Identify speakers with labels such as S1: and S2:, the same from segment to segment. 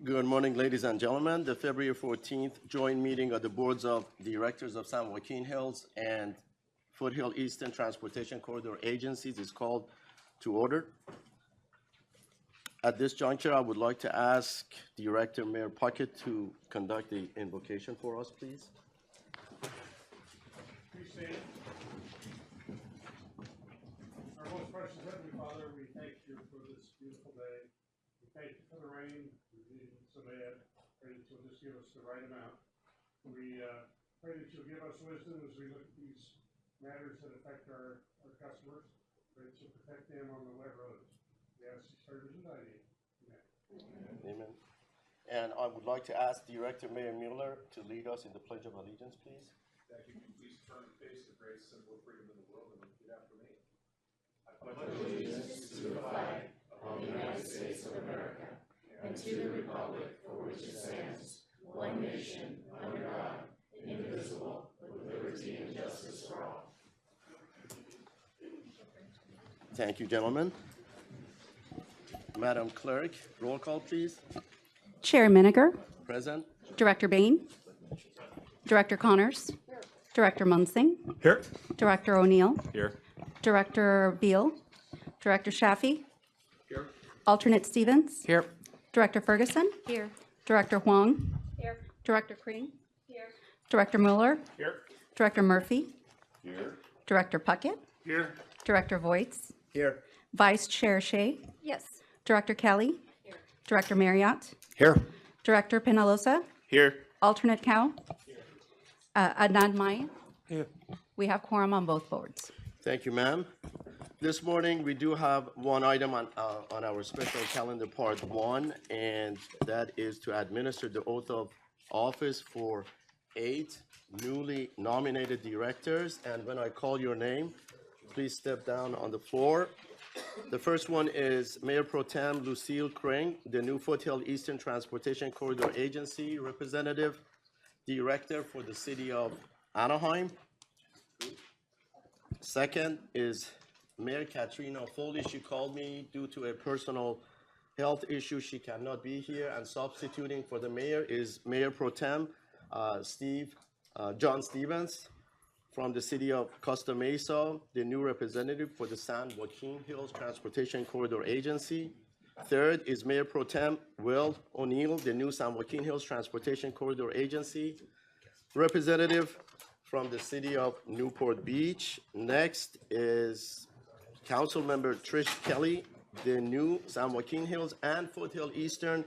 S1: Good morning, ladies and gentlemen. The February 14th joint meeting of the Boards of Directors of San Joaquin Hills and Foothill Eastern Transportation Corridor Agencies is called to order. At this juncture, I would like to ask Director Mayor Puckett to conduct the invocation for us, please.
S2: Please stand. Our most precious Heavenly Father, we thank you for this beautiful day. We thank you for the rain. We need it so bad. Pray that you'll just give us the right amount. We pray that you'll give us wisdom as we look at these matters that affect our customers. Pray that you'll protect them on the wet roads. We ask these prayers in thy name. Amen.
S1: Amen. And I would like to ask Director Mayor Mueller to lead us in the Pledge of Allegiance, please.
S3: Thank you. Please turn and face the greatest symbol of freedom in the world and repeat after me. I pledge allegiance to the flag of the United States of America and to the republic for which it stands, one nation, under God, indivisible, with liberty and justice for all.
S1: Thank you, gentlemen. Madam Clerk, roll call, please.
S4: Chair Miniger,
S1: Present.
S4: Director Bain, Director Connors, Director Munsing,
S5: Here.
S4: Director O'Neill,
S5: Here.
S4: Director Beal, Director Shafi,
S3: Here.
S4: Alternate Stevens,
S5: Here.
S4: Director Ferguson, here, Director Huang, here, Director Crean, here, Director Mueller,
S5: Here.
S4: Director Murphy,
S3: Here.
S4: Director Puckett,
S5: Here.
S4: Director Voights,
S1: Here.
S4: Vice Chair Shea, yes, Director Kelly, here, Director Marriott,
S5: Here.
S4: Director Penalosa,
S5: Here.
S4: Alternate Cow, Adnan Mai.
S5: Here.
S4: We have quorum on both boards.
S1: Thank you, ma'am. This morning, we do have one item on our special calendar, part 1, and that is to administer the oath of office for 8 newly nominated directors. And when I call your name, please step down on the floor. The first one is Mayor Pro Tem Lucille Crane, the new Foothill Eastern Transportation Corridor Agency Representative Director for the City of Anaheim. Second is Mayor Katrina Foley. She called me due to a personal health issue. She cannot be here, and substituting for the mayor is Mayor Pro Tem John Stevens from the City of Costa Mesa, the new representative for the San Joaquin Hills Transportation Corridor Agency. Third is Mayor Pro Tem Will O'Neill, the new San Joaquin Hills Transportation Corridor Agency representative from the City of Newport Beach. Next is Councilmember Trish Kelly, the new San Joaquin Hills and Foothill Eastern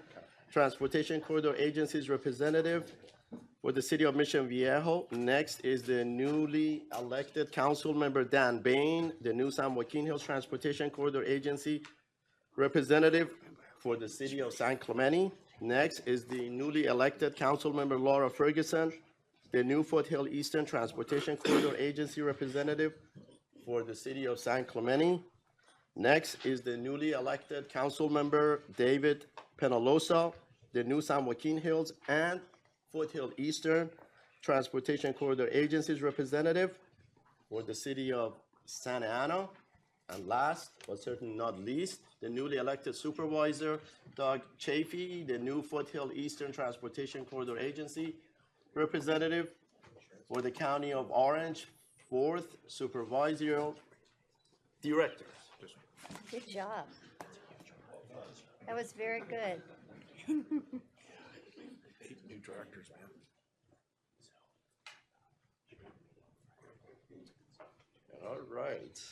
S1: Transportation Corridor Agency's representative for the City of Mission Viejo. Next is the newly elected Councilmember Dan Bain, the new San Joaquin Hills Transportation Corridor Agency representative for the City of San Clemente. Next is the newly elected Councilmember Laura Ferguson, the new Foothill Eastern Transportation Corridor Agency representative for the City of San Clemente. Next is the newly elected Councilmember David Penalosa, the new San Joaquin Hills and Foothill Eastern Transportation Corridor Agency's representative for the City of Santa Ana. And last, but certainly not least, the newly elected Supervisor Doug Chafee, the new Foothill Eastern Transportation Corridor Agency representative for the County of Orange, 4th Supervisorial Director.
S6: Good job. That was very good.
S5: 8 new directors, man.
S1: All right.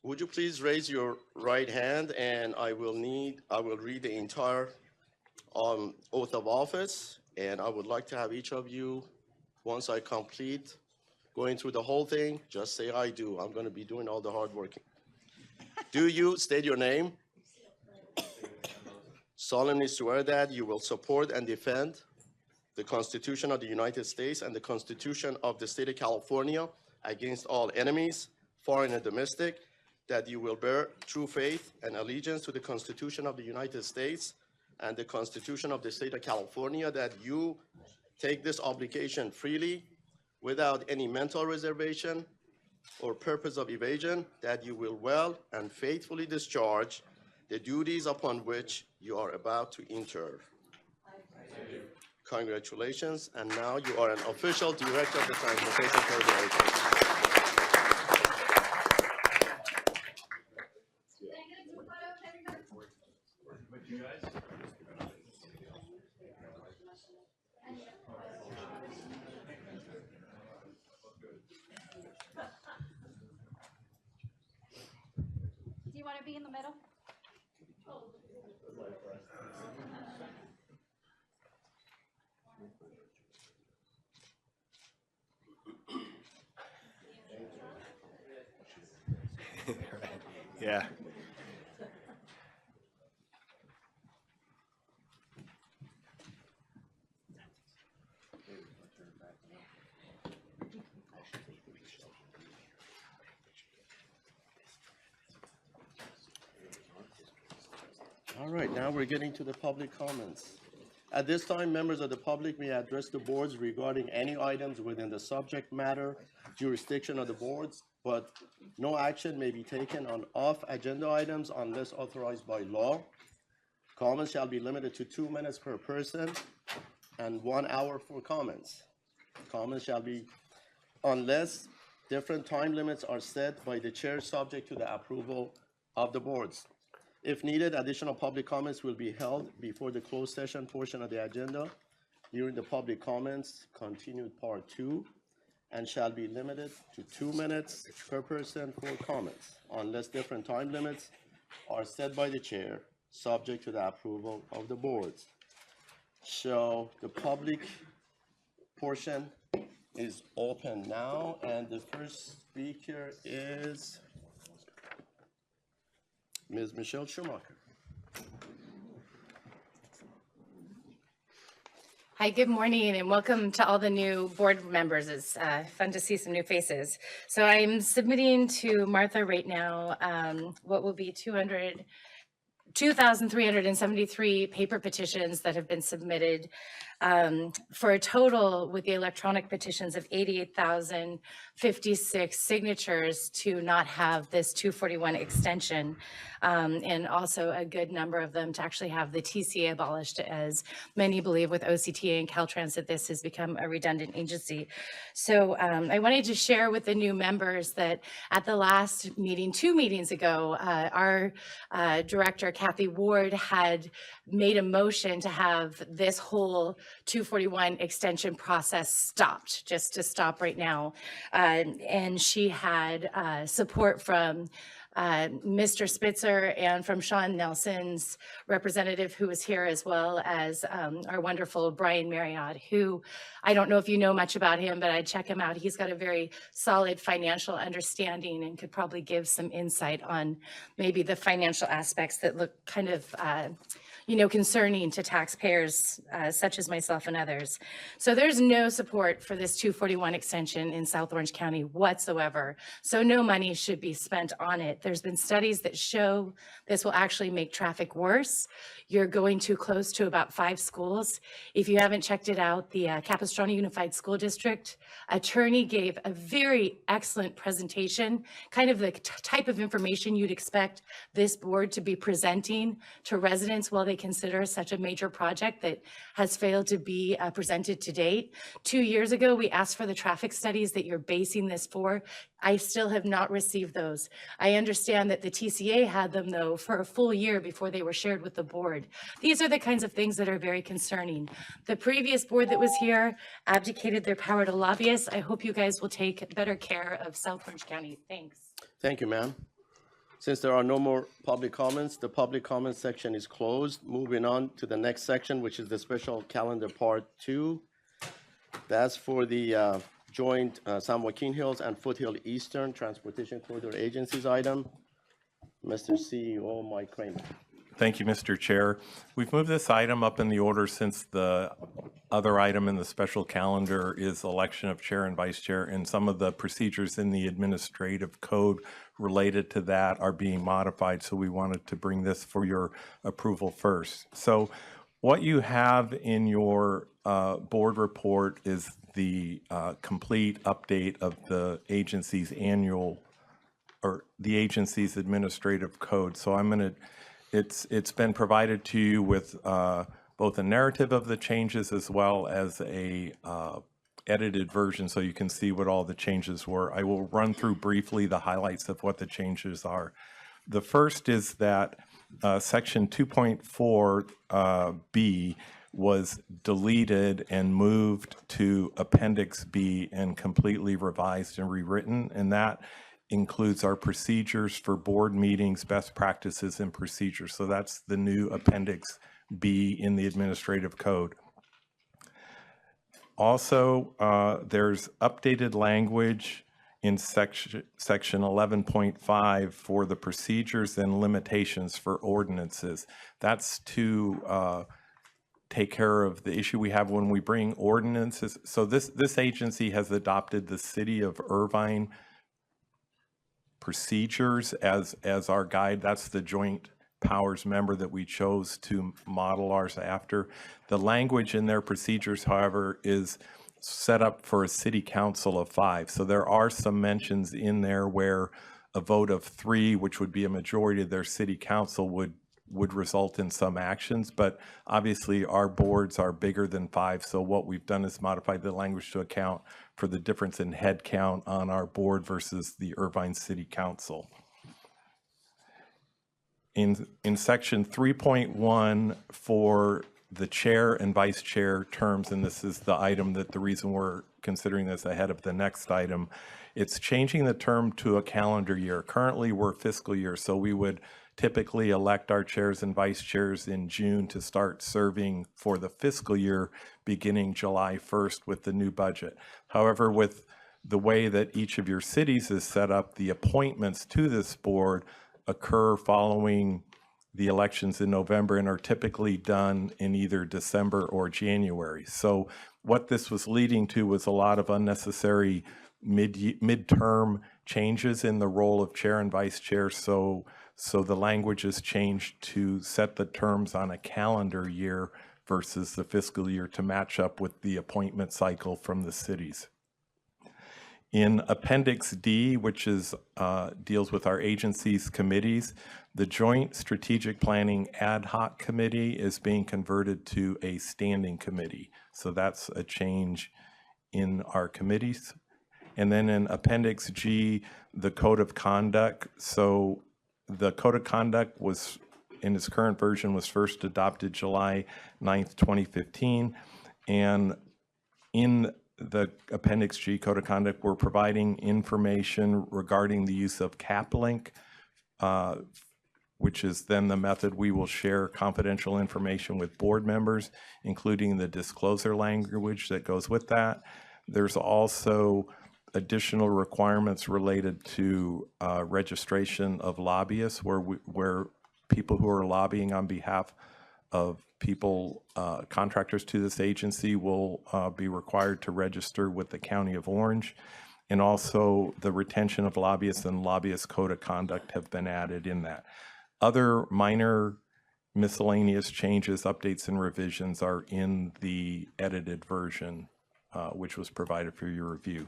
S1: Would you please raise your right hand, and I will read the entire oath of office, and I would like to have each of you, once I complete going through the whole thing, just say I do. I'm going to be doing all the hard working. Do you state your name? Solemnly swear that you will support and defend the Constitution of the United States and the Constitution of the State of California against all enemies, foreign and domestic, that you will bear true faith and allegiance to the Constitution of the United States and the Constitution of the State of California, that you take this obligation freely without any mental reservation or purpose of evasion, that you will well and faithfully discharge the duties upon which you are about to enter. Congratulations, and now you are an official director of the Transportation Corridor Agency.
S4: Do you want to be in the middle?
S3: Yeah.
S1: All right, now we're getting to the public comments. At this time, members of the public may address the boards regarding any items within the subject matter jurisdiction of the boards, but no action may be taken on off-agenda items unless authorized by law. Comments shall be limited to 2 minutes per person and 1 hour for comments. Comments shall be, unless different time limits are set by the chair, subject to the approval of the boards. If needed, additional public comments will be held before the closed session portion of the agenda during the public comments, continued part 2, and shall be limited to 2 minutes per person for comments, unless different time limits are set by the chair, subject to the approval of the boards. So the public portion is open now, and the first speaker is Ms. Michelle Schumacher.
S5: Hi, good morning, and welcome to all the new board members. It's fun to see some new faces. So I'm submitting to Martha right now what will be 2,373 paper petitions that have been submitted for a total with the electronic petitions of 88,056 signatures to not have this 241 extension. And also a good number of them to actually have the TCA abolished, as many believe with OCTA and Caltrans that this has become a redundant agency. So I wanted to share with the new members that at the last meeting, 2 meetings ago, our director, Kathy Ward, had made a motion to have this whole 241 extension process stopped, just to stop right now. And she had support from Mr. Spitzer and from Sean Nelson's representative, who was here, as well as our wonderful Brian Marriott, who I don't know if you know much about him, but I'd check him out. He's got a very solid financial understanding and could probably give some insight on maybe the financial aspects that look kind of concerning to taxpayers such as myself and others. So there's no support for this 241 extension in South Orange County whatsoever. So no money should be spent on it. There's been studies that show this will actually make traffic worse. You're going too close to about 5 schools. If you haven't checked it out, the Capistrano Unified School District attorney gave a very excellent presentation, kind of the type of information you'd expect this board to be presenting to residents while they consider such a major project that has failed to be presented to date. 2 years ago, we asked for the traffic studies that you're basing this for. I still have not received those. I understand that the TCA had them, though, for a full year before they were shared with the board. These are the kinds of things that are very concerning. The previous board that was here abdicated their power to lobbyists. I hope you guys will take better care of South Orange County. Thanks.
S1: Thank you, ma'am. Since there are no more public comments, the public comment section is closed. Moving on to the next section, which is the special calendar part 2. That's for the joint San Joaquin Hills and Foothill Eastern Transportation Corridor Agencies item. Mr. CEO Mike Kramer.
S7: Thank you, Mr. Chair. We've moved this item up in the order since the other item in the special calendar is election of chair and vice chair, and some of the procedures in the administrative code related to that are being modified, so we wanted to bring this for your approval first. So what you have in your board report is the complete update of the agency's annual, or the agency's administrative code. So I'm going to It's been provided to you with both a narrative of the changes as well as a edited version, so you can see what all the changes were. I will run through briefly the highlights of what the changes are. The first is that section 2.4 B was deleted and moved to Appendix B and completely revised and rewritten, and that includes our procedures for board meetings, best practices and procedures. So that's the new Appendix B in the administrative code. Also, there's updated language in section 11.5 for the procedures and limitations for ordinances. That's to take care of the issue we have when we bring ordinances. So this agency has adopted the City of Irvine procedures as our guide. That's the joint powers member that we chose to model ours after. The language in their procedures, however, is set up for a city council of 5. So there are some mentions in there where a vote of 3, which would be a majority of their city council, would result in some actions, but obviously our boards are bigger than 5, so what we've done is modified the language to account for the difference in head count on our board versus the Irvine City Council. In section 3.1 for the chair and vice chair terms, and this is the item that the reason we're considering this ahead of the next item, it's changing the term to a calendar year. Currently we're fiscal year, so we would typically elect our chairs and vice chairs in June to start serving for the fiscal year beginning July 1st with the new budget. However, with the way that each of your cities is set up, the appointments to this board occur following the elections in November and are typically done in either December or January. So what this was leading to was a lot of unnecessary midterm changes in the role of chair and vice chair. So the language is changed to set the terms on a calendar year versus the fiscal year to match up with the appointment cycle from the cities. In Appendix D, which is deals with our agencies' committees, the Joint Strategic Planning Ad Hoc Committee is being converted to a standing committee. So that's a change in our committees. And then in Appendix G, the Code of Conduct. So the Code of Conduct was, in its current version, was first adopted July 9th, 2015. And in the Appendix G Code of Conduct, we're providing information regarding the use of CapLink, which is then the method we will share confidential information with board members, including the disclosure language that goes with that. There's also additional requirements related to registration of lobbyists, where people who are lobbying on behalf of people, contractors to this agency, will be required to register with the County of Orange. And also the retention of lobbyists and lobbyist code of conduct have been added in that. Other minor miscellaneous changes, updates, and revisions are in the edited version, which was provided for your review.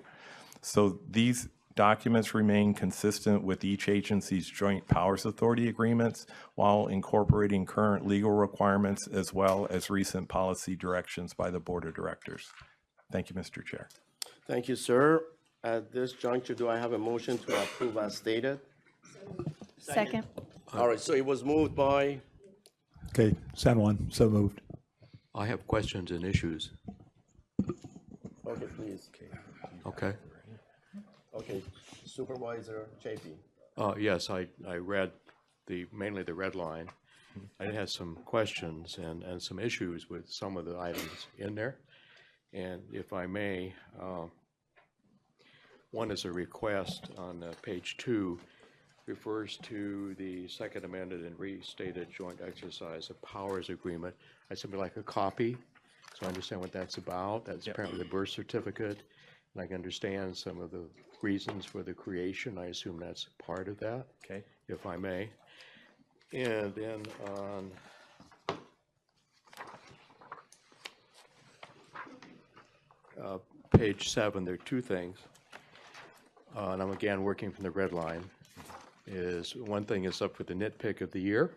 S7: So these documents remain consistent with each agency's joint powers authority agreements while incorporating current legal requirements as well as recent policy directions by the Board of Directors. Thank you, Mr. Chair.
S1: Thank you, sir. At this juncture, do I have a motion to approve as stated?
S4: Second.
S1: All right, so it was moved by,
S8: Okay, San Juan, so moved.
S9: I have questions and issues.
S1: okay, please.
S9: Okay.
S1: Okay, Supervisor Chafee.
S9: Yes, I read mainly the red line. I had some questions and some issues with some of the items in there. And if I may, one is a request on page 2, refers to the second amended and restated joint exercise of powers agreement. I'd simply like a copy, so I understand what that's about. That's apparently the birth certificate, and I can understand some of the reasons for the creation. I assume that's part of that.
S7: Okay.
S9: If I may. And then on page 7, there are two things, and I'm again working from the red line. Is one thing is up for the nitpick of the year,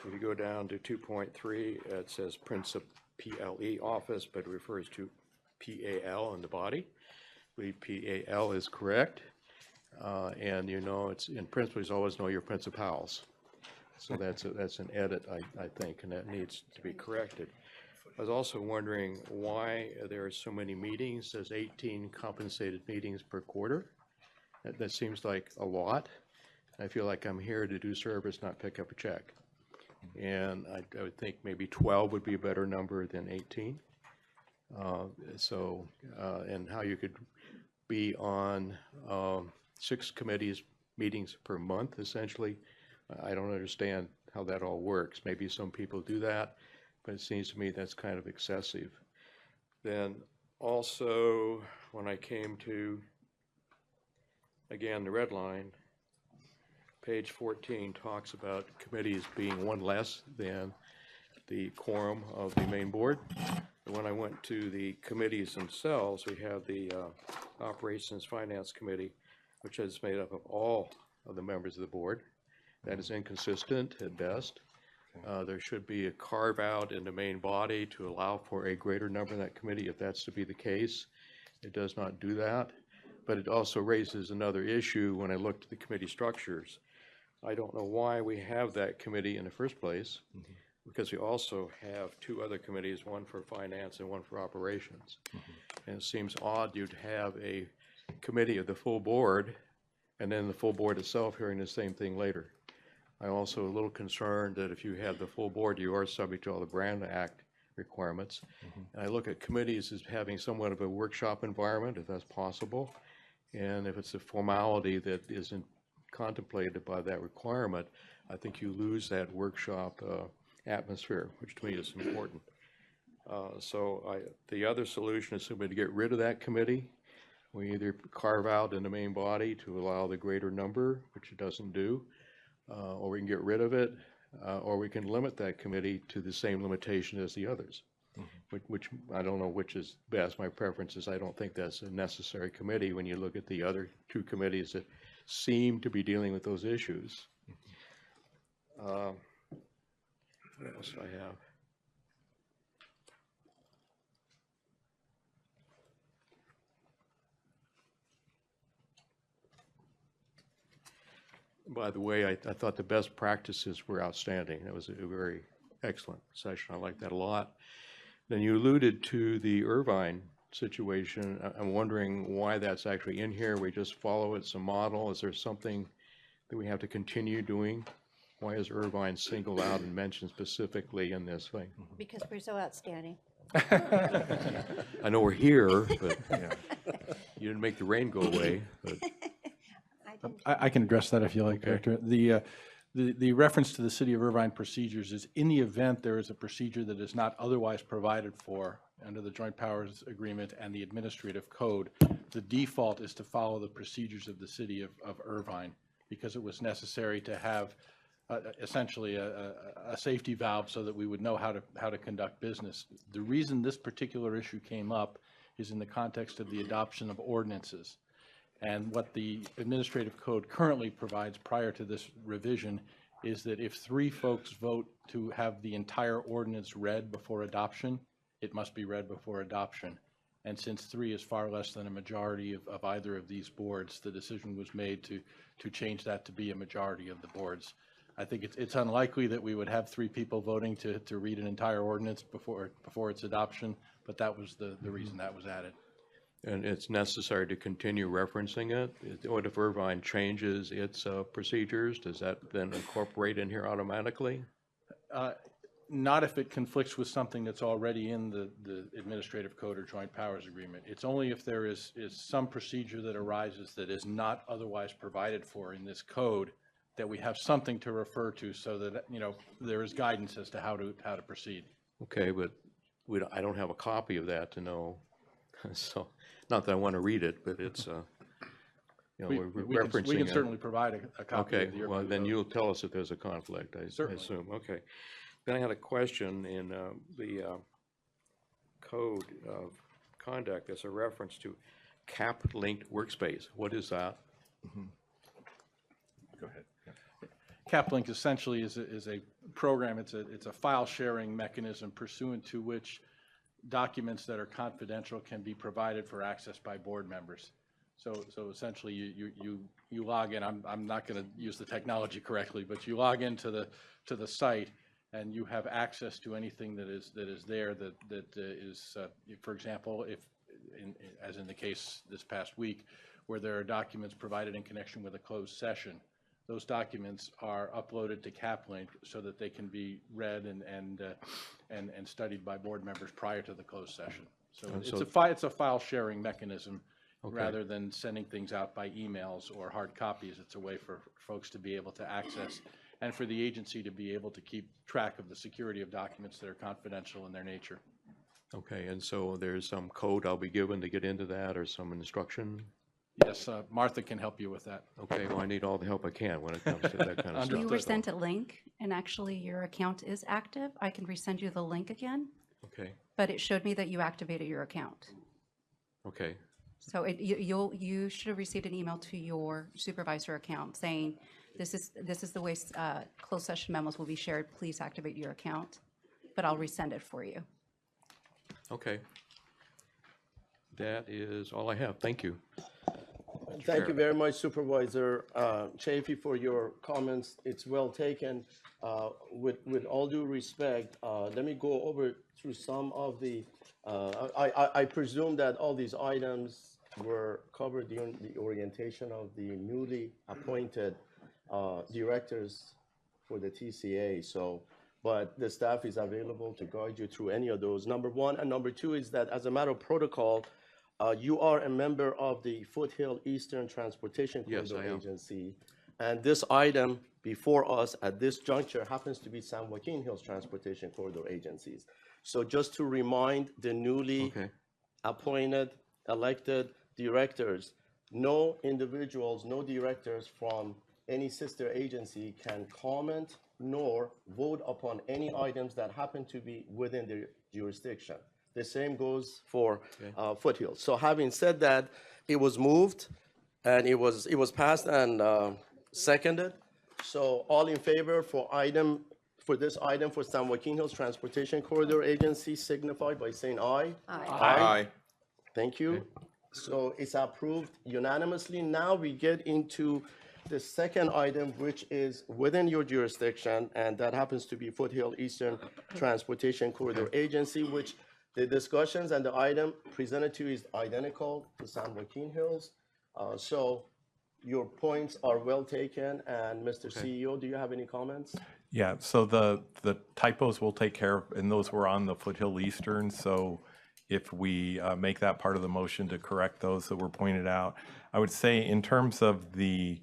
S9: If you go down to 2.3, it says Princip PLE office, but it refers to PAL in the body. I believe PAL is correct. And you know, it's in principles, always know your principals. So that's an edit, I think, and that needs to be corrected. I was also wondering why there are so many meetings. There's 18 compensated meetings per quarter. That seems like a lot. I feel like I'm here to do service, not pick up a check. And I would think maybe 12 would be a better number than 18. And how you could be on 6 committees meetings per month, essentially. I don't understand how that all works. Maybe some people do that, but it seems to me that's kind of excessive. Then also, when I came to, again, the red line, page 14 talks about committees being one less than the quorum of the main board. And when I went to the committees themselves, we have the Operations Finance Committee, which is made up of all of the members of the board. That is inconsistent at best. There should be a carve out in the main body to allow for a greater number in that committee if that's to be the case. It does not do that, but it also raises another issue when I looked at the committee structures. I don't know why we have that committee in the first place, because we also have 2 other committees, one for finance and one for operations. And it seems odd you'd have a committee of the full board and then the full board itself hearing the same thing later. I'm also a little concerned that if you have the full board, you are subject to all the Brand Act requirements. And I look at committees as having somewhat of a workshop environment, if that's possible. And if it's a formality that isn't contemplated by that requirement, I think you lose that workshop atmosphere, which to me is important. The other solution is simply to get rid of that committee. We either carve out in the main body to allow the greater number, which it doesn't do, or we can get rid of it, or we can limit that committee to the same limitation as the others, which I don't know which is best. My preference is I don't think that's a necessary committee when you look at the other 2 committees that seem to be dealing with those issues. What else do I have? By the way, I thought the best practices were outstanding. It was a very excellent session. I like that a lot. Then you alluded to the Irvine situation. I'm wondering why that's actually in here. We just follow it's a model. Is there something that we have to continue doing? Why is Irvine singled out and mentioned specifically in this thing?
S6: Because we're so outstanding.
S9: I know we're here, but you didn't make the rain go away. But
S10: I can address that if you like, Director. The reference to the City of Irvine procedures is in the event there is a procedure that is not otherwise provided for under the Joint Powers Agreement and the Administrative Code, the default is to follow the procedures of the City of Irvine, because it was necessary to have essentially a safety valve so that we would know how to conduct business. The reason this particular issue came up is in the context of the adoption of ordinances. And what the Administrative Code currently provides prior to this revision is that if 3 folks vote to have the entire ordinance read before adoption, it must be read before adoption. And since 3 is far less than a majority of either of these boards, the decision was made to change that to be a majority of the boards. I think it's unlikely that we would have 3 people voting to read an entire ordinance before its adoption, but that was the reason that was added.
S9: And it's necessary to continue referencing it? What if Irvine changes its procedures? Does that then incorporate in here automatically?
S10: Not if it conflicts with something that's already in the Administrative Code or Joint Powers Agreement. It's only if there is some procedure that arises that is not otherwise provided for in this code that we have something to refer to, so that there is guidance as to how to proceed.
S9: Okay, but I don't have a copy of that to know. So, not that I want to read it, but it's we're referencing it.
S10: We can certainly provide a copy.
S9: Okay,
S10: of the
S9: well then you'll tell us if there's a conflict, I assume. Okay. Then I had a question in the code of conduct. There's a reference to cap-linked workspace. What is that?
S10: Go ahead. CapLink essentially is a program, it's a file sharing mechanism pursuant to which documents that are confidential can be provided for access by board members. So essentially, you log in. I'm not going to use the technology correctly, but you log into the site, and you have access to anything that is there that is, for example, as in the case this past week, where there are documents provided in connection with a closed session. Those documents are uploaded to CapLink so that they can be read and studied by board members prior to the closed session. So it's a file sharing mechanism.
S9: Okay.
S10: Rather than sending things out by emails or hard copies. It's a way for folks to be able to access and for the agency to be able to keep track of the security of documents that are confidential in their nature.
S9: Okay, and so there's some code I'll be given to get into that, or some instruction?
S10: Yes, Martha can help you with that.
S9: Okay, well, I need all the help I can when it comes to that kind of
S4: You
S9: stuff.
S4: were sent a link, and actually your account is active. I can resend you the link again,
S9: Okay,
S4: but it showed me that you activated your account.
S9: okay,
S4: So you should have received an email to your supervisor account saying, this is the way closed session memos will be shared. Please activate your account, but I'll resend it for you.
S9: okay. That is all I have. Thank you.
S1: Thank you very much, Supervisor Chafee, for your comments. It's well taken. With all due respect, let me go over through some of the, I presume that all these items were covered during the orientation of the newly appointed directors for the TCA. So, but the staff is available to guide you through any of those. Number one, and number two is that as a matter of protocol, you are a member of the Foothill Eastern Transportation
S9: Yes,
S1: Corridor
S9: I am.
S1: Agency. And this item before us at this juncture happens to be San Joaquin Hills Transportation Corridor Agencies. So just to remind the newly
S9: Okay,
S1: appointed, elected directors, no individuals, no directors from any sister agency can comment nor vote upon any items that happen to be within their jurisdiction. The same goes for Foothills. So having said that, it was moved and it was passed and seconded. So all in favor for this item for San Joaquin Hills Transportation Corridor Agency signify by saying aye.
S7: Aye.
S1: Thank you. So it's approved unanimously. Now we get into the second item, which is within your jurisdiction, and that happens to be Foothill Eastern Transportation Corridor Agency, which the discussions and the item presented to you is identical to San Joaquin Hills. So your points are well taken. And Mr. CEO, do you have any comments?
S7: Yeah, so the typos we'll take care of, and those were on the Foothill Eastern. So if we make that part of the motion to correct those that were pointed out, I would say in terms of the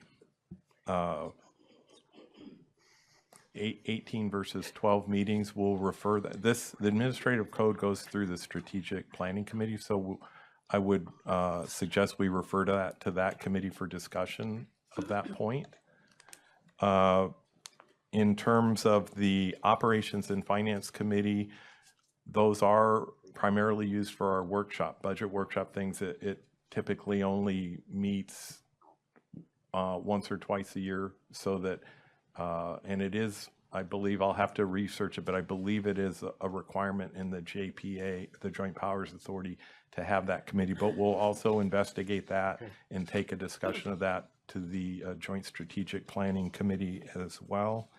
S7: 18 versus 12 meetings, we'll refer that the administrative code goes through the strategic planning committee. So I would suggest we refer to that committee for discussion of that point. In terms of the operations and finance committee, those are primarily used for our budget workshop things. It typically only meets once or twice a year, so that, and it is, I believe, I'll have to research it, but I believe it is a requirement in the JPA, the Joint Powers Authority, to have that committee. But we'll also investigate that and take a discussion of that to the Joint Strategic Planning Committee as well.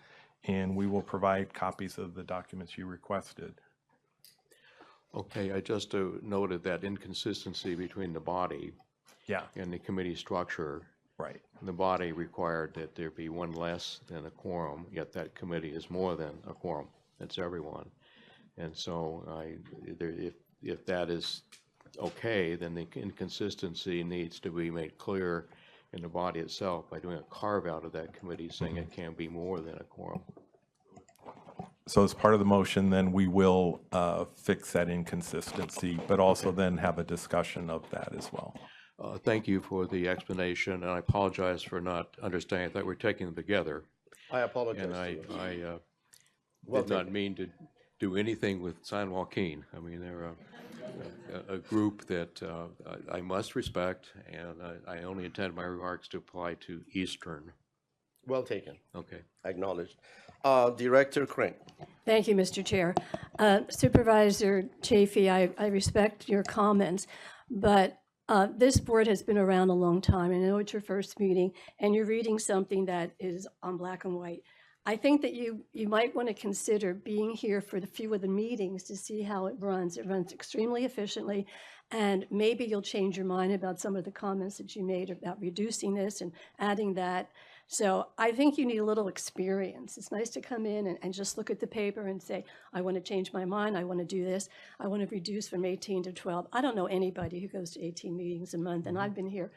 S7: And we will provide copies of the documents you requested.
S9: okay, I just noted that inconsistency between the body
S7: Yeah,
S9: and the committee structure.
S7: right.
S9: The body required that there be one less than a quorum, yet that committee is more than a quorum. That's everyone. And so if that is okay, then the inconsistency needs to be made clear in the body itself by doing a carve out of that committee saying it can be more than a quorum.
S7: So as part of the motion, then we will fix that inconsistency, but also then have a discussion of that as well.
S9: Thank you for the explanation, and I apologize for not understanding. I thought we were taking them together.
S1: I apologize.
S9: And I
S1: to you.
S9: did not mean to do anything with San Joaquin. I mean, they're a group that I must respect, and I only intend my remarks to apply to Eastern
S1: Well taken,
S9: Okay.
S1: acknowledged. Director Crane.
S11: Thank you, Mr. Chair. Supervisor Chafee, I respect your comments, but this board has been around a long time. I know it's your first meeting, and you're reading something that is on black and white. I think that you might want to consider being here for the few of the meetings to see how it runs. It runs extremely efficiently, and maybe you'll change your mind about some of the comments that you made about reducing this and adding that. So I think you need a little experience. It's nice to come in and just look at the paper and say, I want to change my mind, I want to do this, I want to reduce from 18 to 12. I don't know anybody who goes to 18 meetings a month, and I've been here,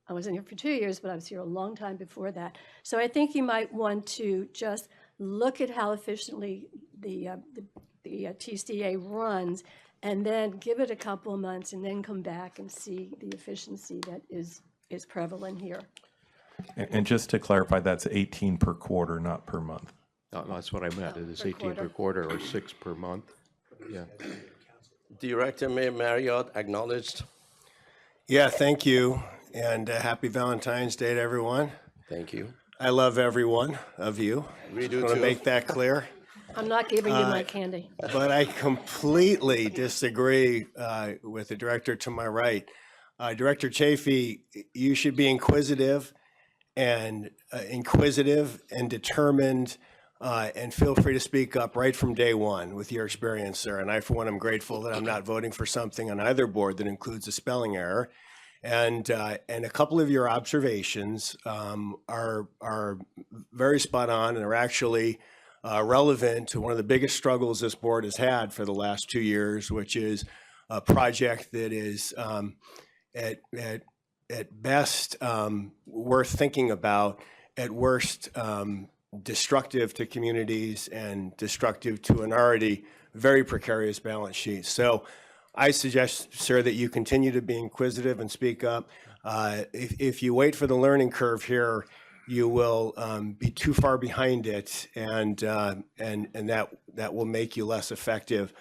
S11: I wasn't here for 2 years, but I was here a long time before that. So I think you might want to just look at how efficiently the TCA runs, and then give it a couple of months, and then come back and see the efficiency that is prevalent here.
S7: And just to clarify, that's 18 per quarter, not per month.
S9: No, that's what I meant. It is
S11: Per
S9: 18 per quarter or 6 per month. Yeah.
S1: Director Mayor Marriott, acknowledged.
S12: Yeah, thank you, and happy Valentine's Day to everyone.
S1: Thank you.
S12: I love every one of you.
S1: We do
S12: Want to
S1: too.
S12: make that clear.
S11: I'm not giving you my candy.
S12: But I completely disagree with the director to my right. Director Chafee, you should be inquisitive and determined, and feel free to speak up right from day one with your experience, sir. And I, for one, am grateful that I'm not voting for something on either board that includes a spelling error. And a couple of your observations are very spot on and are actually relevant to one of the biggest struggles this board has had for the last 2 years, which is a project that is at best worth thinking about, at worst destructive to communities and destructive to an already very precarious balance sheet. So I suggest, sir, that you continue to be inquisitive and speak up. If you wait for the learning curve here, you will be too far behind it, and that will make you less effective.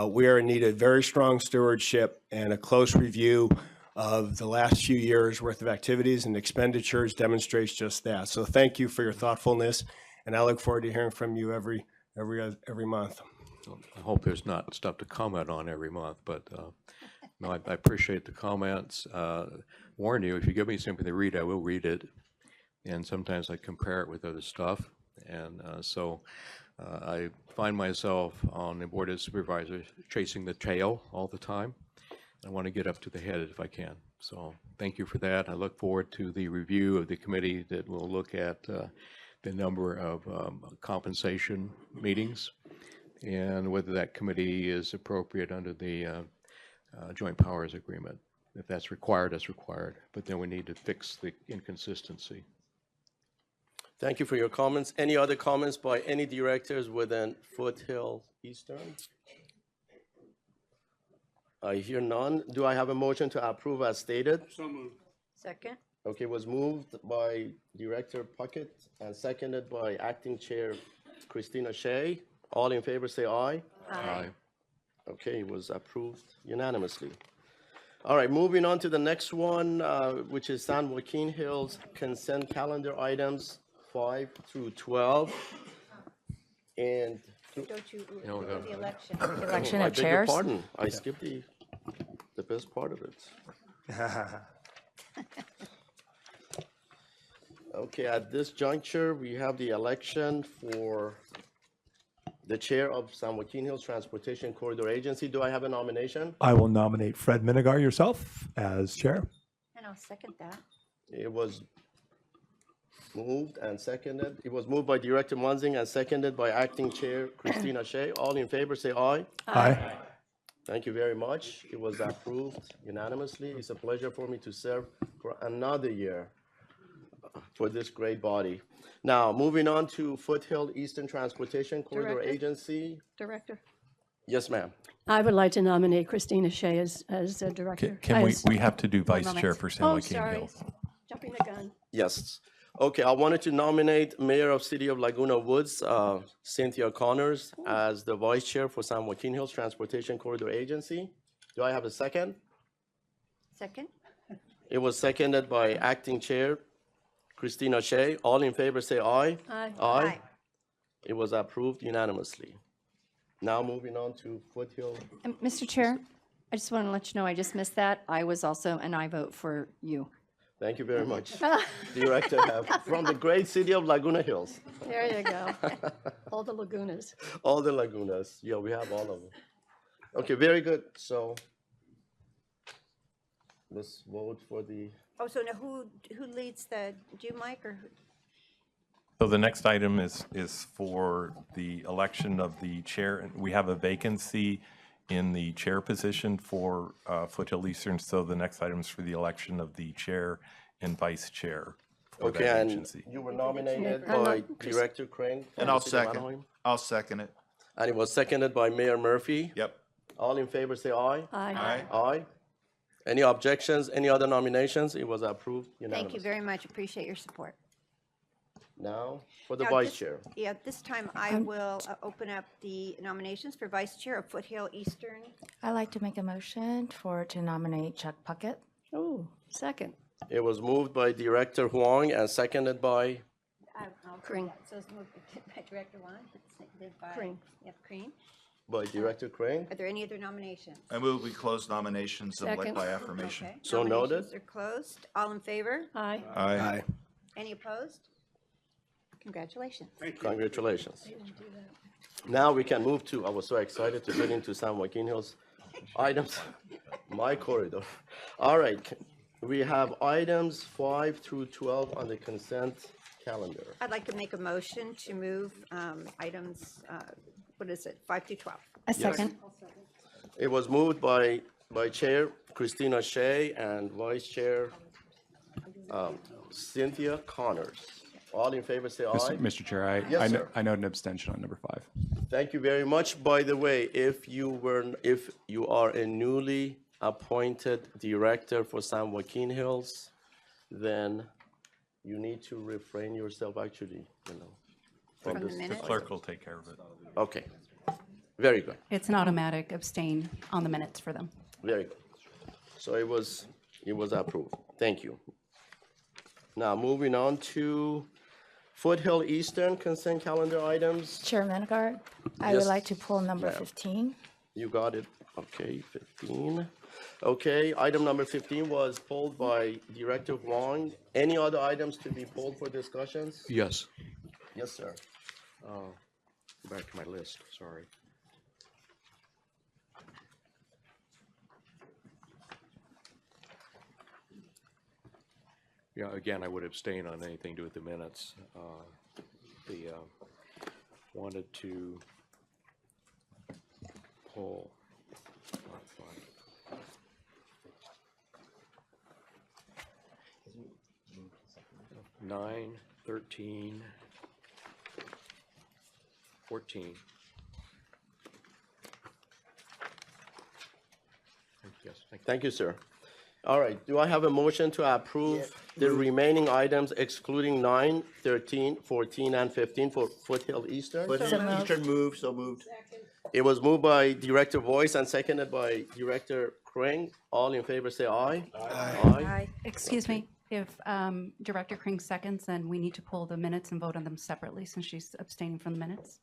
S12: We are in need of very strong stewardship, and a close review of the last few years' worth of activities and expenditures demonstrates just that. So thank you for your thoughtfulness, and I look forward to hearing from you every month.
S9: I hope there's not stuff to comment on every month, but no, I appreciate the comments. Warn you, if you give me something to read, I will read it. And sometimes I compare it with other stuff. And so I find myself on the Board of Supervisors chasing the tail all the time. I want to get up to the head if I can. So thank you for that. I look forward to the review of the committee that will look at the number of compensation meetings and whether that committee is appropriate under the Joint Powers Agreement. If that's required, that's required. But then we need to fix the inconsistency.
S1: Thank you for your comments. Any other comments by any directors within Foothill Eastern? I hear none. Do I have a motion to approve as stated?
S2: So moved.
S6: Second?
S1: Okay, was moved by Director Puckett and seconded by Acting Chair Christina Shea. All in favor say aye.
S9: Aye.
S1: Okay, it was approved unanimously. All right, moving on to the next one, which is San Joaquin Hills consent calendar items 5 through 12. And
S6: Don't you,
S9: No, no.
S6: the election.
S5: Election
S1: I
S5: of
S1: beg your
S5: chairs.
S1: pardon, I skipped the best part of it. Okay, at this juncture, we have the election for the chair of San Joaquin Hills Transportation Corridor Agency. Do I have a nomination?
S8: I will nominate Fred Minigar, yourself, as chair.
S6: And I'll second that.
S1: It was moved and seconded. It was moved by Director Munzing and seconded by Acting Chair Christina Shea. All in favor, say aye.
S8: Aye.
S1: Thank you very much. It was approved unanimously. It's a pleasure for me to serve for another year for this great body. Now, moving on to Foothill Eastern Transportation Corridor
S11: Director?
S1: Agency.
S11: Director?
S1: Yes, ma'am.
S11: I would like to nominate Christina Shea as director.
S7: Can we,
S11: As-
S7: we have to do vice
S4: moment.
S7: chair for San
S11: Oh,
S7: Joaquin
S11: sorry,
S7: Hills.
S11: jumping the gun.
S1: Yes. Okay, I wanted to nominate Mayor of City of Laguna Woods, Cynthia Connors, as the vice chair for San Joaquin Hills Transportation Corridor Agency. Do I have a second?
S6: Second?
S1: It was seconded by Acting Chair Christina Shea. All in favor, say aye.
S11: Aye.
S1: Aye. It was approved unanimously. Now moving on to Foothill.
S6: Mr. Chair, I just want to let you know, I just missed that. I was also an I vote for you.
S1: Thank you very much. Director Hef, from the great city of Laguna Hills.
S11: There you go. All the lagunas.
S1: All the lagunas. Yeah, we have all of them. Okay, very good. So let's vote for the,
S6: Oh, so now who leads the, do you, Mike, or?
S7: So the next item is for the election of the chair. We have a vacancy in the chair position for Foothill Eastern, so the next item is for the election of the chair and vice chair for
S1: okay,
S7: that
S1: and
S7: agency.
S1: you were nominated by Director Crane. from
S3: And
S1: the
S3: I'll
S1: city of
S3: second.
S1: Anaheim,
S3: I'll second it.
S1: And it was seconded by Mayor Murphy.
S3: Yep.
S1: All in favor, say aye.
S11: Aye.
S1: Aye. Any objections, any other nominations? It was approved
S6: Thank you
S1: unanimously.
S6: very much. Appreciate your support.
S1: Now, for the
S6: Now,
S1: vice
S6: this-
S1: chair.
S6: Yeah, this time I will open up the nominations for vice chair of Foothill Eastern.
S5: I'd like to make a motion to nominate Chuck Puckett.
S11: Oh, second.
S1: It was moved by Director Huang and seconded by,
S11: Crane.
S6: So it's moved by Director Juan, seconded by.
S11: Crane.
S6: Yep, Crane.
S1: by Director Crane.
S6: Are there any other nominations?
S3: I move we close nominations and
S11: Second.
S3: elect by affirmation.
S6: Okay.
S1: So noted.
S6: Nominations are closed. All in favor?
S11: Aye.
S3: Aye.
S6: Any opposed? Congratulations.
S1: Congratulations. Now we can move to, I was so excited to get into San Joaquin Hills items, my corridor. All right, we have items 5 through 12 on the consent calendar.
S6: I'd like to make a motion to move items, what is it, 5 through 12.
S5: A second.
S1: It was moved by Chair Christina Shea and Vice Chair Cynthia Connors. All in favor, say aye.
S13: Mr. Chair,
S1: Yes, sir.
S13: I note an abstention on number 5.
S1: Thank you very much. By the way, if you are a newly appointed director for San Joaquin Hills, then you need to refrain yourself actually,
S6: From the
S1: this.
S6: minutes?
S7: Clerk will take care of it.
S1: Okay, very good,
S4: It's an automatic abstain on the minutes for them.
S1: very good. So it was approved. Thank you. Now, moving on to Foothill Eastern consent calendar items.
S5: Chair Menegard, I
S1: Yes,
S5: would like to pull number
S1: ma'am.
S5: 15.
S1: You got it. Okay, 15. Okay, item number 15 was pulled by Director Wong. Any other items to be pulled for discussions?
S9: Yes.
S1: Yes, sir.
S9: Go back to my list, sorry. Yeah, again, I would abstain on anything to do with the minutes. Wanted to pull. 9, 13, 14. Yes, thank you.
S1: Thank you, sir. All right, do I have a motion to approve the remaining items excluding 9, 13, 14, and 15 for Foothill Eastern?
S5: Eastern
S1: move, so moved. It was moved by Director Voice and seconded by Director Crane. All in favor, say aye. Aye.
S6: Aye.
S4: Excuse me, if Director Kring seconds, then we need to pull the minutes and vote on them separately since she's abstaining from the minutes.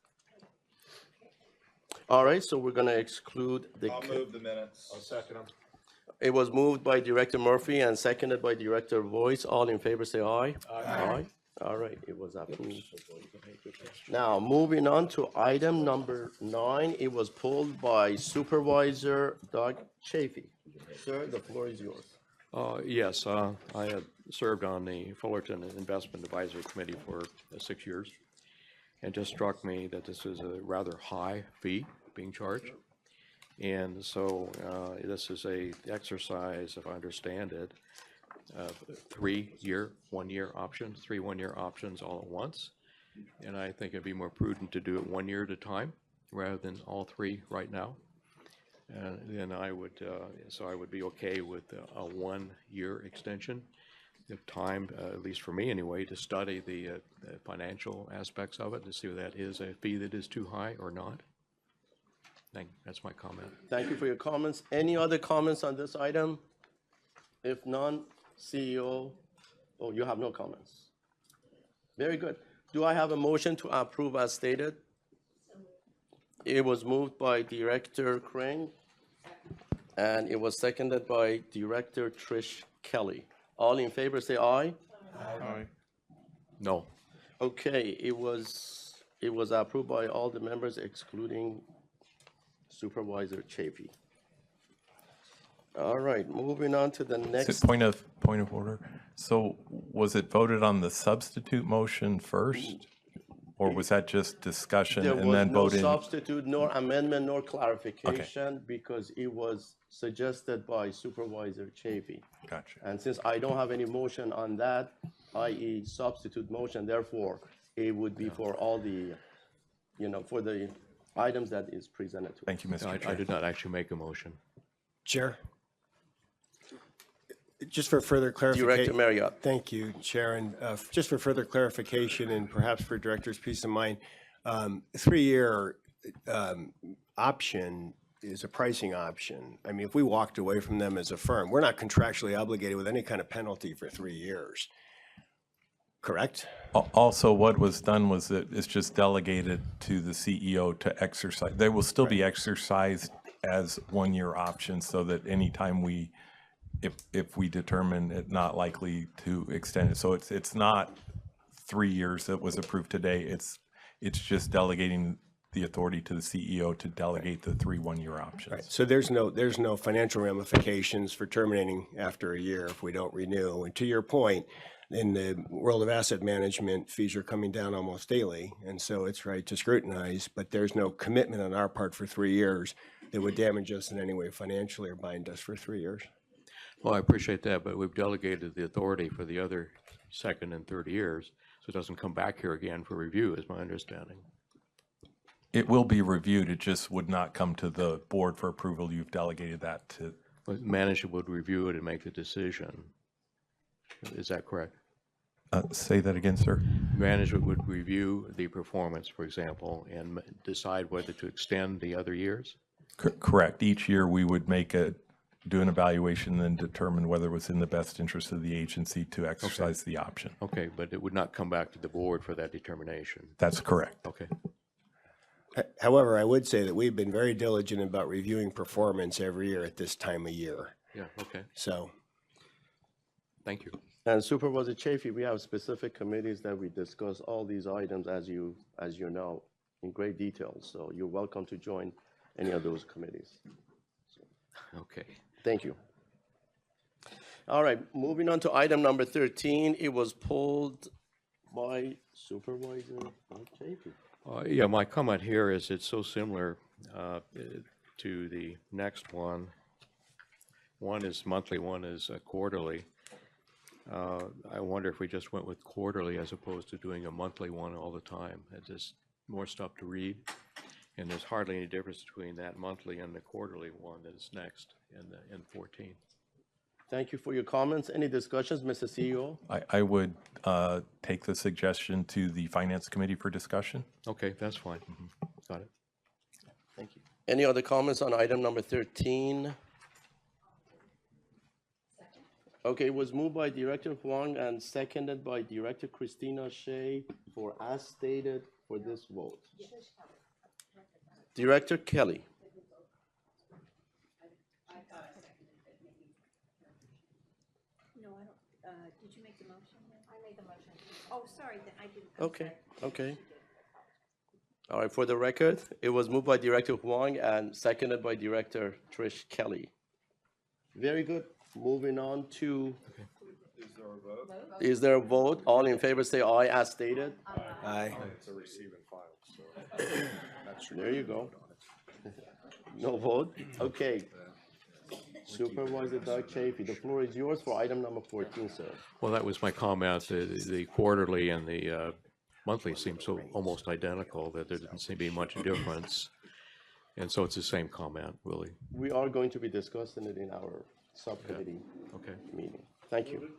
S1: All right, so we're gonna exclude the.
S3: I'll move the minutes. I'll second them.
S1: It was moved by Director Murphy and seconded by Director Voice. All in favor, say aye. Aye. All right, it was approved. Now, moving on to item number 9, it was pulled by Supervisor Doug Chafee. Sir, the floor is yours.
S9: Yes, I had served on the Fullerton Investment Advisory Committee for 6 years. It just struck me that this is a rather high fee being charged. And so this is a exercise, if I understand it, 3-year, 1-year options, 3 1-year options all at once. And I think it'd be more prudent to do it 1 year at a time rather than all 3 right now. And then I would, so I would be okay with a 1-year extension. If time, at least for me anyway, to study the financial aspects of it, to see if that is a fee that is too high or not. That's my comment.
S1: Thank you for your comments. Any other comments on this item? If none, CEO, oh, you have no comments. Very good. Do I have a motion to approve as stated? It was moved by Director Crane, and it was seconded by Director Trish Kelly. All in favor, say aye.
S9: No.
S1: Okay, it was approved by all the members excluding Supervisor Chafee. All right, moving on to the next.
S7: Point of order. So was it voted on the substitute motion first? Or was that just discussion
S1: There
S7: and
S1: was
S7: then
S1: no
S7: voted?
S1: substitute, nor amendment, nor clarification, because it was suggested by Supervisor Chafee.
S7: Gotcha.
S1: And since I don't have any motion on that, i.e. substitute motion, therefore, it would be for all the, for the items that is presented to.
S7: Thank you, Mr.
S9: I
S7: Chair.
S9: did not actually make a motion.
S12: Chair? Just for further
S1: Director
S12: clarification.
S1: Marriott.
S12: Thank you, Chair. And just for further clarification and perhaps for Director's peace of mind, 3-year option is a pricing option. I mean, if we walked away from them as a firm, we're not contractually obligated with any kind of penalty for 3 years. Correct?
S7: Also, what was done was that it's just delegated to the CEO to exercise. They will still be exercised as 1-year options so that anytime if we determine it not likely to extend it. So it's not 3 years that was approved today. It's just delegating the authority to the CEO to delegate the 3 1-year options.
S12: Right. So there's no financial ramifications for terminating after a year if we don't renew. And to your point, in the world of asset management, fees are coming down almost daily. And so it's right to scrutinize, but there's no commitment on our part for 3 years that would damage us in any way financially or bind us for 3 years.
S9: Well, I appreciate that, but we've delegated the authority for the other 2nd and 3rd years, so it doesn't come back here again for review, is my understanding.
S7: It will be reviewed. It just would not come to the board for approval. You've delegated that to.
S9: But management would review it and make the decision. Is that correct?
S7: Say that again, sir.
S9: Management would review the performance, for example, and decide whether to extend the other years?
S7: Correct. Each year we would do an evaluation and then determine whether it was in the best interest of the agency to exercise the option.
S9: Okay, but it would not come back to the board for that determination?
S7: That's correct.
S9: Okay.
S12: However, I would say that we've been very diligent about reviewing performance every year at this time of year.
S9: Yeah, okay.
S12: So,
S9: Thank you.
S1: And Supervisor Chafee, we have specific committees that we discuss all these items, as you know, in great detail. So you're welcome to join any of those committees.
S9: Okay.
S1: Thank you. All right, moving on to item number 13. It was pulled by Supervisor Chafee.
S9: Yeah, my comment here is it's so similar to the next one. One is monthly, one is quarterly. I wonder if we just went with quarterly as opposed to doing a monthly one all the time. It's just more stuff to read. And there's hardly any difference between that monthly and the quarterly one that is next in 14.
S1: Thank you for your comments. Any discussions, Mr. CEO?
S7: I would take the suggestion to the Finance Committee for discussion.
S9: Okay, that's fine. Got it.
S1: Thank you. Any other comments on item number 13? Okay, it was moved by Director Huang and seconded by Director Christina Shea for as stated for this vote. Director Kelly.
S6: No, I don't, did you make the motion? I made the motion. Oh, sorry, then I didn't.
S1: Okay, okay. All right, for the record, it was moved by Director Huang and seconded by Director Trish Kelly. Very good. Moving on to. Is there a vote? All in favor say aye as stated.
S12: aye.
S3: It's a receive and file, so.
S1: There you go. No vote? Okay. Supervisor Doug Chafee, the floor is yours for item number 14, sir.
S9: Well, that was my comment. The quarterly and the monthly seem so almost identical that there didn't seem to be much difference. And so it's the same comment, really.
S1: We are going to be discussing it in our subcommittee
S9: Okay.
S1: meeting. Thank you.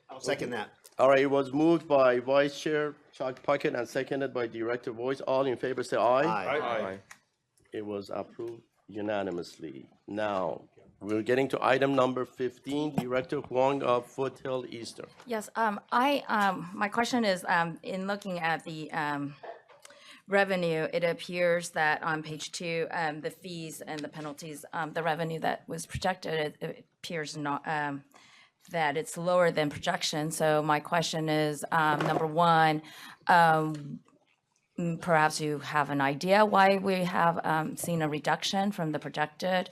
S13: I'll second that.
S1: All right, it was moved by Vice Chair Chuck Puckett and seconded by Director Voice. All in favor say aye.
S13: Aye.
S9: Aye.
S1: It was approved unanimously. Now, we're getting to item number 15, Director Huang of Foothill Eastern.
S13: Yes, my question is, in looking at the revenue, it appears that on page 2, the fees and the penalties, the revenue that was projected, it appears not, that it's lower than projection. So my question is, number one, perhaps you have an idea why we have seen a reduction from the projected?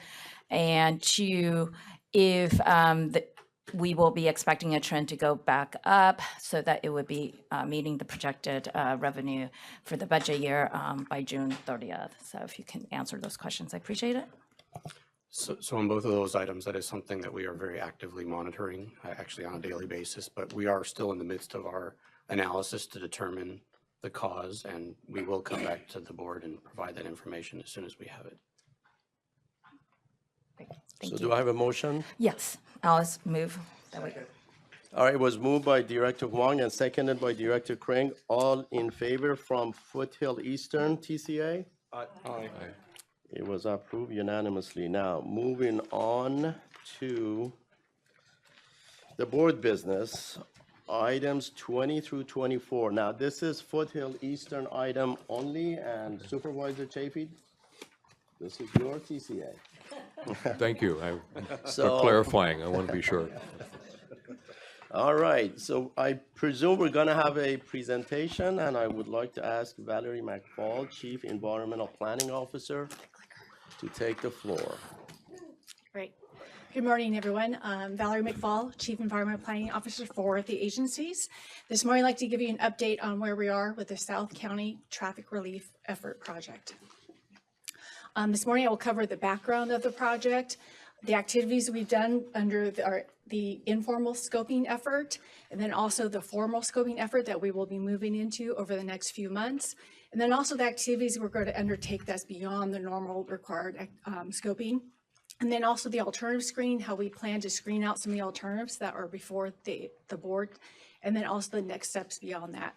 S13: And two, if we will be expecting a trend to go back up so that it would be meeting the projected revenue for the budget year by June 30th. So if you can answer those questions, I appreciate it.
S14: So on both of those items, that is something that we are very actively monitoring, actually on a daily basis, but we are still in the midst of our analysis to determine the cause, and we will come back to the board and provide that information as soon as we have it.
S1: So do I have a motion?
S13: Yes, Alice, move. That way.
S1: All right, it was moved by Director Huang and seconded by Director Crane. All in favor from Foothill Eastern TCA?
S9: Aye.
S1: It was approved unanimously. Now, moving on to the board business, items 20 through 24. Now, this is Foothill Eastern item only, and Supervisor Chafee, this is your TCA.
S9: Thank you.
S1: So-
S9: For clarifying, I want to be sure.
S1: All right, so I presume we're gonna have a presentation, and I would like to ask Valerie McFall, Chief Environmental Planning Officer, to take the floor.
S15: Great. Good morning, everyone. Valerie McFall, Chief Environmental Planning Officer for the agencies. This morning, I'd like to give you an update on where we are with the South County Traffic Relief Effort Project. This morning, I will cover the background of the project, the activities we've done under the informal scoping effort, and then also the formal scoping effort that we will be moving into over the next few months. And then also the activities we're going to undertake that's beyond the normal required scoping. And then also the alternative screen, how we plan to screen out some of the alternatives that are before the board, and then also the next steps beyond that.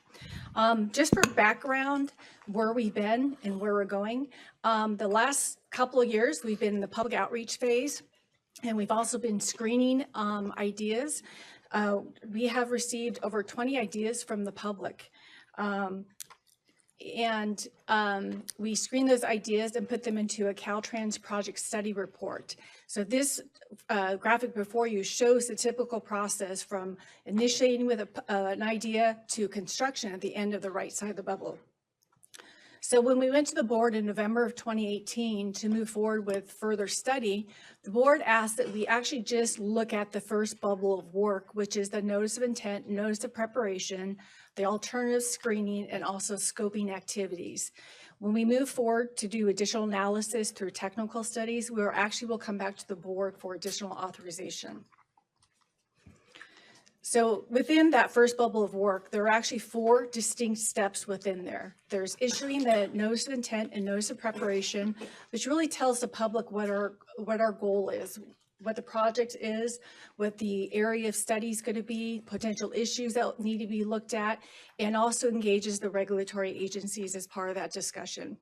S15: Just for background, where we've been and where we're going, the last couple of years, we've been in the public outreach phase, and we've also been screening ideas. We have received over 20 ideas from the public. We screen those ideas and put them into a Caltrans project study report. So this graphic before you shows the typical process from initiating with an idea to construction at the end of the right side of the bubble. So when we went to the board in November of 2018 to move forward with further study, the board asked that we actually just look at the first bubble of work, which is the notice of intent, notice of preparation, the alternative screening, and also scoping activities. When we move forward to do additional analysis through technical studies, we will come back to the board for additional authorization. So within that first bubble of work, there are actually 4 distinct steps within there. There's issuing the notice of intent and notice of preparation, which really tells the public what our goal is, what the project is, what the area of study is going to be, potential issues that need to be looked at, and also engages the regulatory agencies as part of that discussion.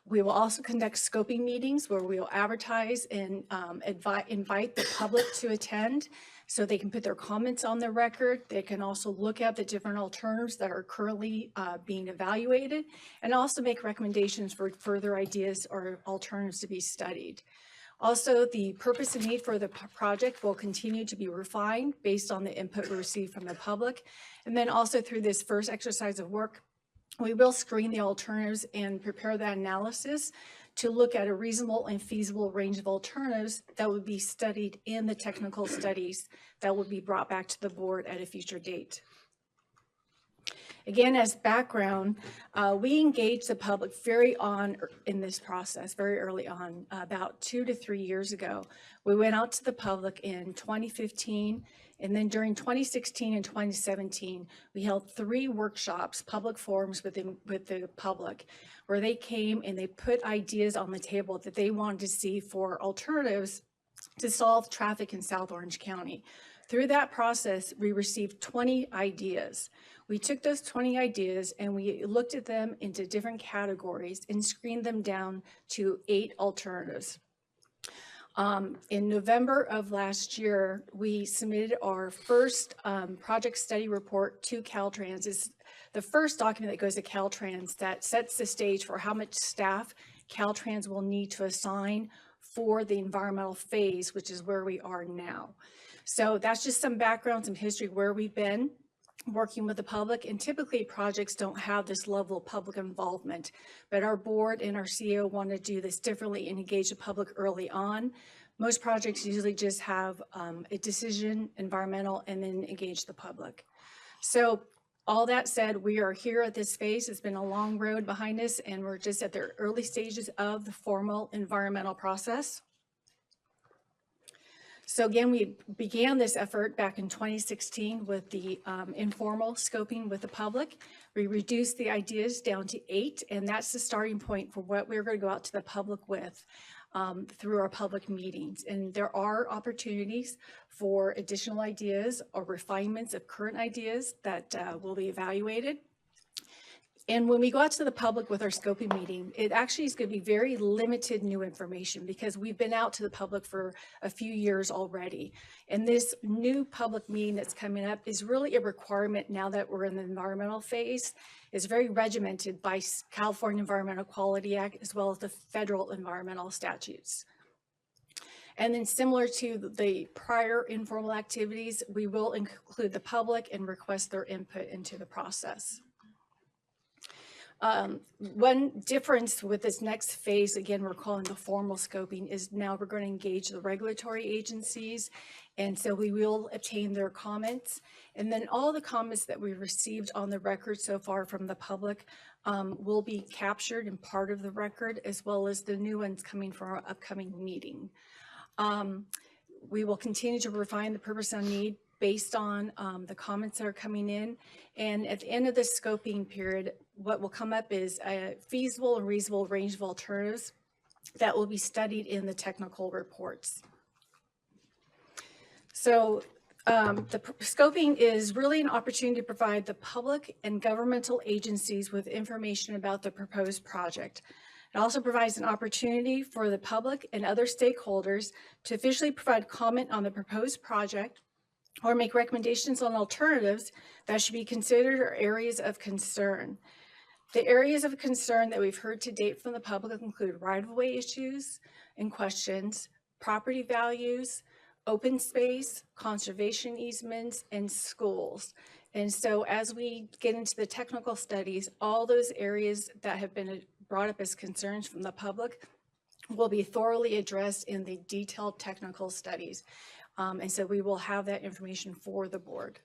S15: We will also conduct scoping meetings where we will advertise and invite the public to attend so they can put their comments on the record. They can also look at the different alternatives that are currently being evaluated and also make recommendations for further ideas or alternatives to be studied. Also, the purpose and need for the project will continue to be refined based on the input we receive from the public. And then also through this first exercise of work, we will screen the alternatives and prepare that analysis to look at a reasonable and feasible range of alternatives that would be studied in the technical studies that will be brought back to the board at a future date. Again, as background, we engaged the public very early on, about 2 to 3 years ago. We went out to the public in 2015, and then during 2016 and 2017, we held 3 workshops, public forums with the public, where they came and they put ideas on the table that they wanted to see for alternatives to solve traffic in South Orange County. Through that process, we received 20 ideas. We took those 20 ideas and we looked at them into different categories and screened them down to 8 alternatives. In November of last year, we submitted our first project study report to Caltrans. It's the first document that goes to Caltrans that sets the stage for how much staff Caltrans will need to assign for the environmental phase, which is where we are now. So that's just some background, some history where we've been working with the public, and typically projects don't have this level of public involvement, but our board and our CEO want to do this differently and engage the public early on. Most projects usually just have a decision, environmental, and then engage the public. So all that said, we are here at this phase. It's been a long road behind us, and we're just at the early stages of the formal environmental process. So again, we began this effort back in 2016 with the informal scoping with the public. We reduced the ideas down to 8, and that's the starting point for what we're going to go out to the public with through our public meetings. And there are opportunities for additional ideas or refinements of current ideas that will be evaluated. And when we go out to the public with our scoping meeting, it actually is going to be very limited new information because we've been out to the public for a few years already. And this new public meeting that's coming up is really a requirement now that we're in the environmental phase. It's very regimented by California Environmental Quality Act as well as the federal environmental statutes. And then similar to the prior informal activities, we will include the public and request their input into the process. One difference with this next phase, again, we're calling the formal scoping, is now we're going to engage the regulatory agencies. And so we will obtain their comments. And then all the comments that we've received on the record so far from the public will be captured in part of the record, as well as the new ones coming from our upcoming meeting. We will continue to refine the purpose and need based on the comments that are coming in. And at the end of this scoping period, what will come up is a feasible and reasonable range of alternatives that will be studied in the technical reports. So the scoping is really an opportunity to provide the public and governmental agencies with information about the proposed project. It also provides an opportunity for the public and other stakeholders to officially provide comment on the proposed project or make recommendations on alternatives that should be considered or areas of concern. The areas of concern that we've heard to date from the public include right-of-way issues and questions, property values, open space, conservation easements, and schools. And so as we get into the technical studies, all those areas that have been brought up as concerns from the public will be thoroughly addressed in the detailed technical studies. And so we will have that information for the board.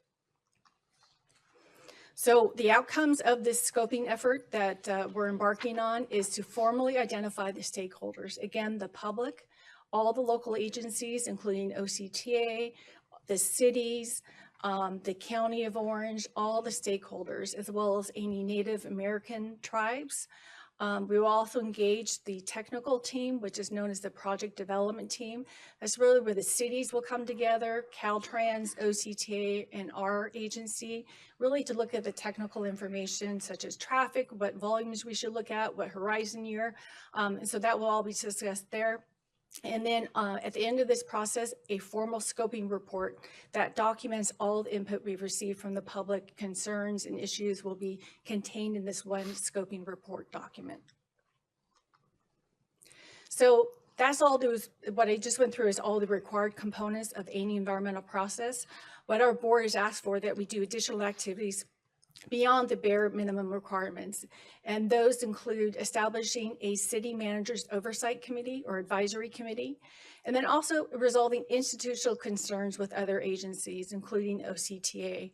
S15: So the outcomes of this scoping effort that we're embarking on is to formally identify the stakeholders. Again, the public, all the local agencies, including OCTA, the cities, the County of Orange, all the stakeholders, as well as any Native American tribes. We will also engage the technical team, which is known as the project development team. That's really where the cities will come together, Caltrans, OCTA, and our agency, really to look at the technical information such as traffic, what volumes we should look at, what horizon year. And so that will all be discussed there. And then at the end of this process, a formal scoping report that documents all the input we've received from the public, concerns and issues will be contained in this one scoping report document. So that's all what I just went through is all the required components of any environmental process. What our board has asked for that we do additional activities beyond the bare minimum requirements. And those include establishing a city manager's oversight committee or advisory committee, and then also resolving institutional concerns with other agencies, including OCTA,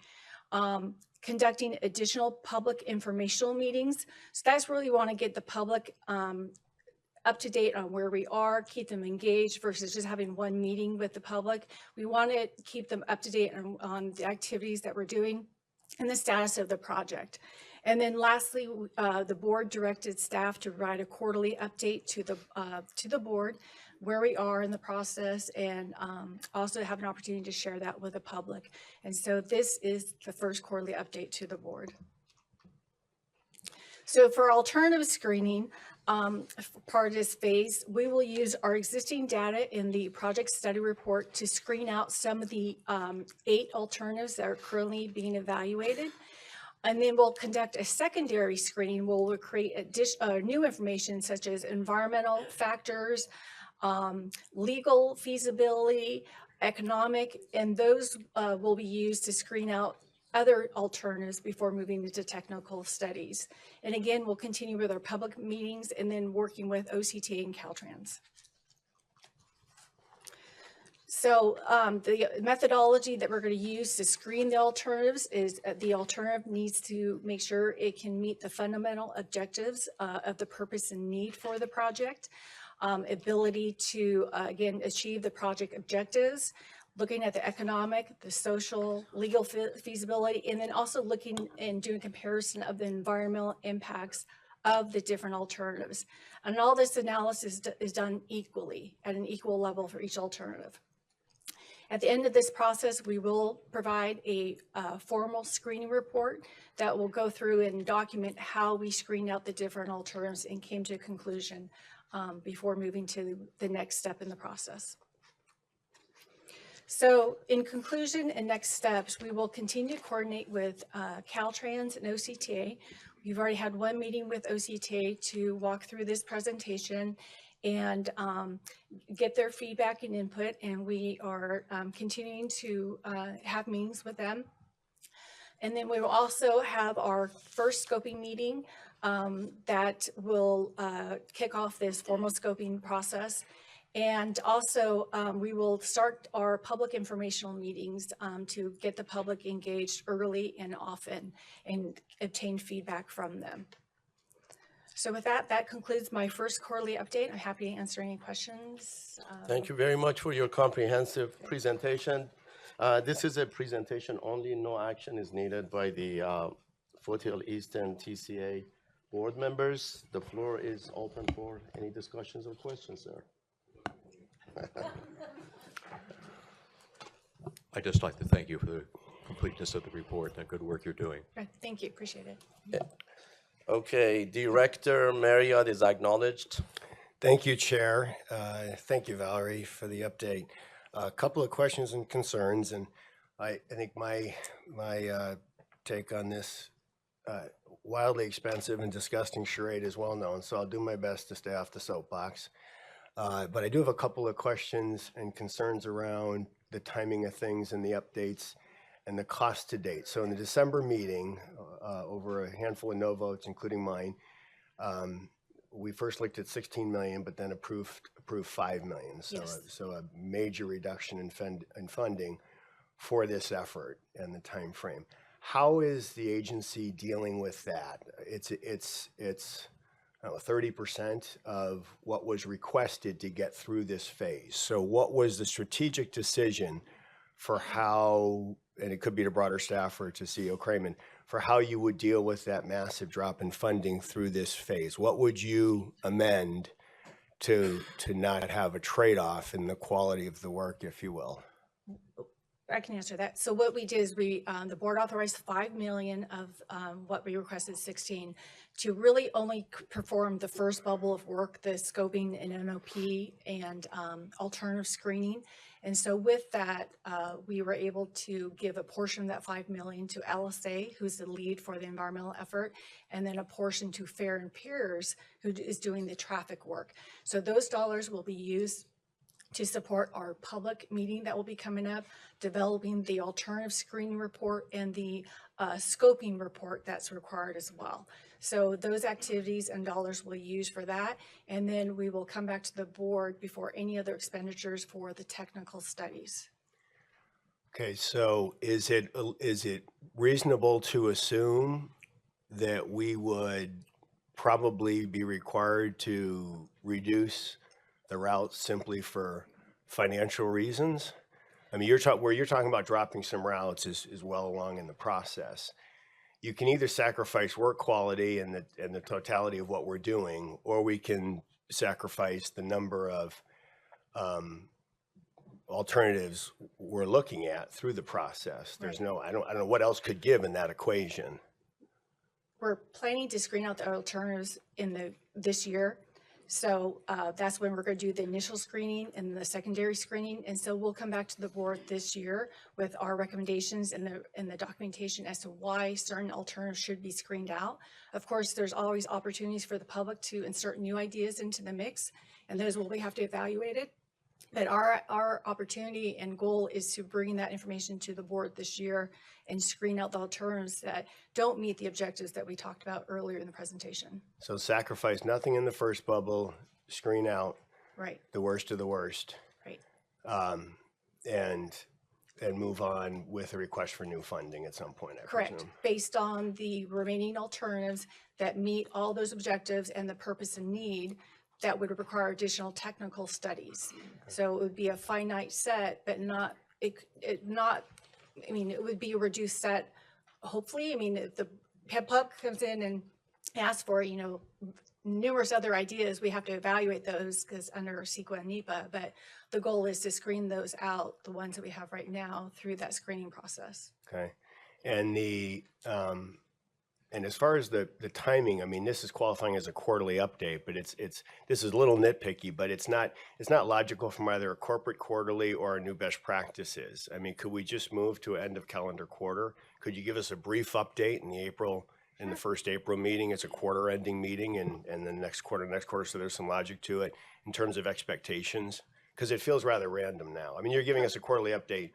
S15: conducting additional public informational meetings. So that's where we want to get the public up to date on where we are, keep them engaged versus just having one meeting with the public. We want to keep them up to date on the activities that we're doing and the status of the project. And then lastly, the board directed staff to provide a quarterly update to the board where we are in the process, and also have an opportunity to share that with the public. And so this is the first quarterly update to the board. So for alternative screening, part of this phase. We will use our existing data in the project study report to screen out some of the 8 alternatives that are currently being evaluated. And then we'll conduct a secondary screening where we'll create new information such as environmental factors, legal feasibility, economic, and those will be used to screen out other alternatives before moving into technical studies. And again, we'll continue with our public meetings and then working with OCTA and Caltrans. So the methodology that we're going to use to screen the alternatives is the alternative needs to make sure it can meet the fundamental objectives of the purpose and need for the project, ability to, again, achieve the project objectives, looking at the economic, the social, legal feasibility, and then also looking and doing comparison of the environmental impacts of the different alternatives. And all this analysis is done equally at an equal level for each alternative. At the end of this process, we will provide a formal screening report that will go through and document how we screened out the different alternatives and came to a conclusion before moving to the next step in the process. So in conclusion and next steps, we will continue to coordinate with Caltrans and OCTA. We've already had one meeting with OCTA to walk through this presentation and get their feedback and input, and we are continuing to have meetings with them. And then we will also have our first scoping meeting that will kick off this formal scoping process. And also we will start our public informational meetings to get the public engaged early and often and obtain feedback from them. So with that, that concludes my first quarterly update. I'm happy to answer any questions.
S1: Thank you very much for your comprehensive presentation. This is a presentation only, no action is needed by the Foothill Eastern TCA board members. The floor is open for any discussions or questions, sir.
S9: I'd just like to thank you for the completeness of the report and the good work you're doing.
S15: Thank you, appreciate it.
S1: Yeah. Okay, Director Marriott is acknowledged.
S12: Thank you, Chair. Thank you, Valerie, for the update. A couple of questions and concerns, and I think my take on this wildly expensive and disgusting charade is well known, so I'll do my best to stay off the soapbox. But I do have a couple of questions and concerns around the timing of things and the updates and the cost to date. So in the December meeting, over a handful of no votes, including mine, we first looked at 16 million, but then approved 5 million. So,
S15: Yes.
S12: so a major reduction in funding for this effort and the time frame. How is the agency dealing with that? It's 30% of what was requested to get through this phase. So what was the strategic decision for how, and it could be to broader staff or to CEO Cramen, for how you would deal with that massive drop in funding through this phase? What would you amend to not have a trade-off in the quality of the work, if you will?
S15: I can answer that. So what we did is we, the board authorized 5 million of what we requested 16 to really only perform the first bubble of work, the scoping and NOP and alternative screening. And so with that, we were able to give a portion of that 5 million to LSA, who's the lead for the environmental effort, and then a portion to Fair and Peers, who is doing the traffic work. So those dollars will be used to support our public meeting that will be coming up, developing the alternative screening report and the scoping report that's required as well. So those activities and dollars will be used for that. And then we will come back to the board before any other expenditures for the technical studies.
S12: Okay, so is it reasonable to assume that we would probably be required to reduce the routes simply for financial reasons? I mean, where you're talking about dropping some routes is well along in the process. You can either sacrifice work quality and the totality of what we're doing, or we can sacrifice the number of alternatives we're looking at through the process. There's no, I don't know what else could give in that equation.
S15: we're planning to screen out the alternatives this year. So that's when we're going to do the initial screening and the secondary screening. And so we'll come back to the board this year with our recommendations and the documentation as to why certain alternatives should be screened out. Of course, there's always opportunities for the public to insert new ideas into the mix, and those will have to evaluate it. But our opportunity and goal is to bring that information to the board this year and screen out the alternatives that don't meet the objectives that we talked about earlier in the presentation.
S12: So sacrifice nothing in the first bubble, screen out
S15: Right,
S12: the worst of the worst,
S15: right.
S12: and move on with a request for new funding at some point, I
S15: Correct,
S12: presume.
S15: based on the remaining alternatives that meet all those objectives and the purpose and need that would require additional technical studies. So it would be a finite set, but not, it would be a reduced set, hopefully. I mean, if the public comes in and asks for, numerous other ideas, we have to evaluate those because under CEQA and NEPA, but the goal is to screen those out, the ones that we have right now, through that screening process.
S12: Okay. And and as far as the timing, I mean, this is qualifying as a quarterly update, but this is a little nitpicky, but it's not logical from either a corporate quarterly or a new best practices. I mean, could we just move to end of calendar quarter? Could you give us a brief update in the first April meeting? It's a quarter ending meeting, and the next quarter, so there's some logic to it in terms of expectations, because it feels rather random now. I mean, you're giving us a quarterly update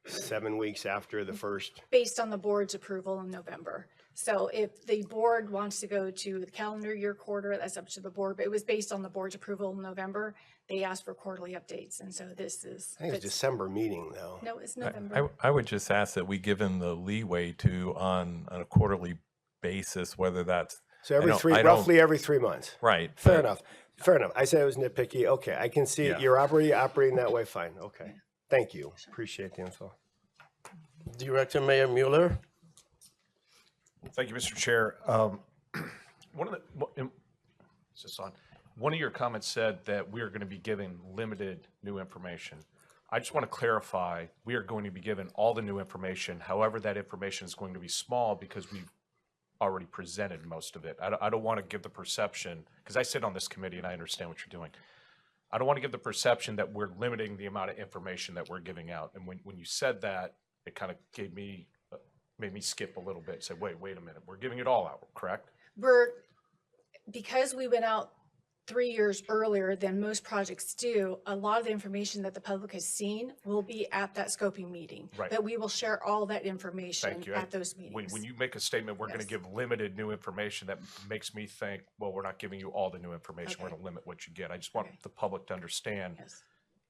S12: 7 weeks after the first.
S15: Based on the board's approval in November. So if the board wants to go to the calendar year quarter, that's up to the board, but it was based on the board's approval in November. They asked for quarterly updates, and so this is.
S12: I think it's December meeting, though.
S15: No, it's November.
S7: I would just ask that we give them the leeway to, on a quarterly basis, whether that's.
S12: So roughly every 3 months.
S7: Right.
S12: Fair enough. I said it was nitpicky. Okay, I can see it. You're operating that way. Fine. Okay. Thank you. Appreciate the info.
S1: Director Mayor Mueller.
S16: Thank you, Mr. Chair. One of your comments said that we are going to be giving limited new information. I just want to clarify, we are going to be given all the new information. However, that information is going to be small because we've already presented most of it. I don't want to give the perception, because I sit on this committee and I understand what you're doing. I don't want to give the perception that we're limiting the amount of information that we're giving out. And when you said that, it kind of made me skip a little bit, say, wait a minute, we're giving it all out, correct?
S15: Because we went out 3 years earlier than most projects do, a lot of the information that the public has seen will be at that scoping meeting.
S16: Right.
S15: But we will share all that information
S16: Thank you.
S15: at those meetings.
S16: When you make a statement, we're going to give limited new information, that makes me think, well, we're not giving you all the new information. We're going to limit what you get. I just want the public to understand.
S15: Yes.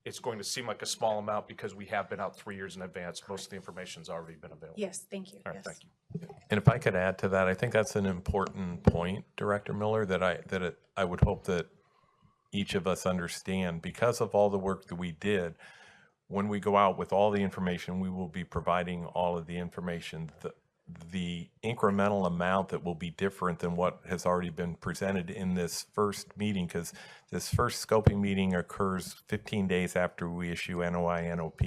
S16: It's going to seem like a small amount because we have been out 3 years in advance. Most of the information's already been available.
S15: Yes, thank you.
S16: All right,
S15: Yes.
S16: thank you.
S7: And if I could add to that, I think that's an important point, Director Miller, that I would hope that each of us understand. Because of all the work that we did, when we go out with all the information, we will be providing all of the information. The incremental amount that will be different than what has already been presented in this first meeting, because this first scoping meeting occurs 15 days after we issue NOI, NOP.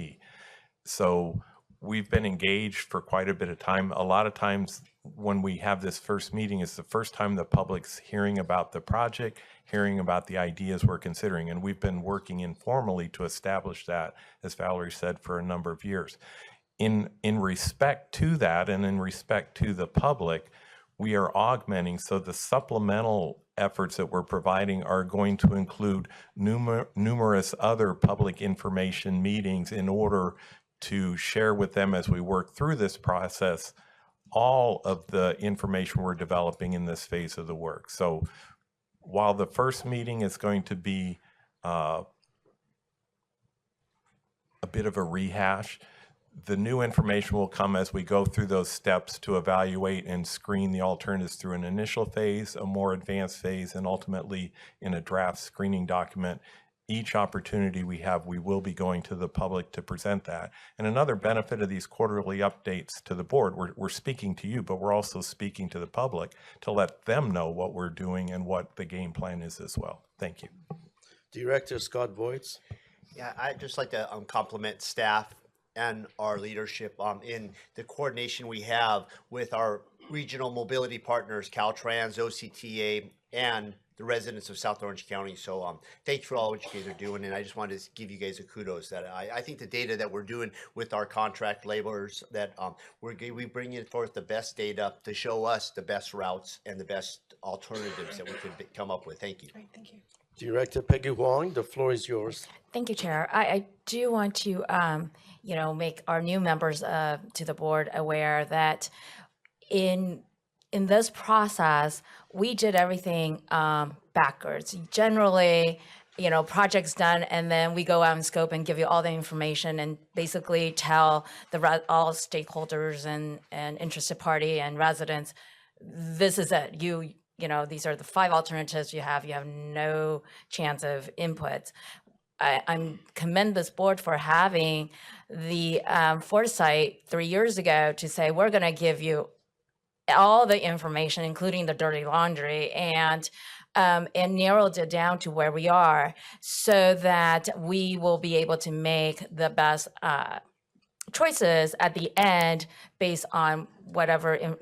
S7: So we've been engaged for quite a bit of time. A lot of times when we have this first meeting, it's the first time the public's hearing about the project, hearing about the ideas we're considering. And we've been working informally to establish that, as Valerie said, for a number of years. In respect to that, and in respect to the public, we are augmenting. So the supplemental efforts that we're providing are going to include numerous other public information meetings in order to share with them, as we work through this process, all of the information we're developing in this phase of the work. So while the first meeting is going to be a bit of a rehash, the new information will come as we go through those steps to evaluate and screen the alternatives through an initial phase, a more advanced phase, and ultimately in a draft screening document. Each opportunity we have, we will be going to the public to present that. And another benefit of these quarterly updates to the board, we're speaking to you, but we're also speaking to the public to let them know what we're doing and what the game plan is as well. Thank you.
S1: Director Scott Voits.
S17: Yeah, I'd just like to compliment staff and our leadership in the coordination we have with our regional mobility partners, Caltrans, OCTA, and the residents of South Orange County. So thank you for all what you guys are doing. And I just wanted to give you guys a kudos that I think the data that we're doing with our contract laborers, that we bring forth the best data to show us the best routes and the best alternatives that we could come up with. Thank you.
S15: Great, thank you.
S1: Director Peggy Huang, the floor is yours.
S13: Thank you, Chair. I do want to, make our new members to the board aware that in this process, we did everything backwards. Generally, projects done, and then we go out and scope and give you all the information and basically tell all stakeholders and interested party and residents, this is it. These are the 5 alternatives you have. You have no chance of input. I commend this board for having the foresight 3 years ago to say, we're going to give you all the information, including the dirty laundry, and narrowed it down to where we are so that we will be able to make the best choices at the end based on whatever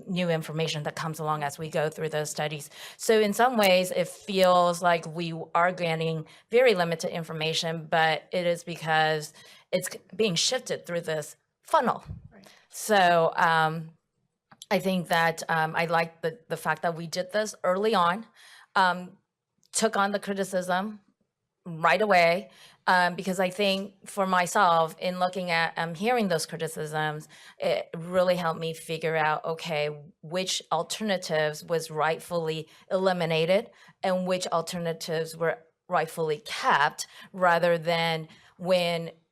S13: new information that comes along as we go through those studies. So in some ways, it feels like we are getting very limited information, but it is because it's being shifted through this funnel. Right. So I think that I like the fact that we did this early on, took on the criticism right away, because I think for myself, in looking at hearing those criticisms, it really helped me figure out, okay, which alternatives was rightfully eliminated and which alternatives were rightfully kept, rather than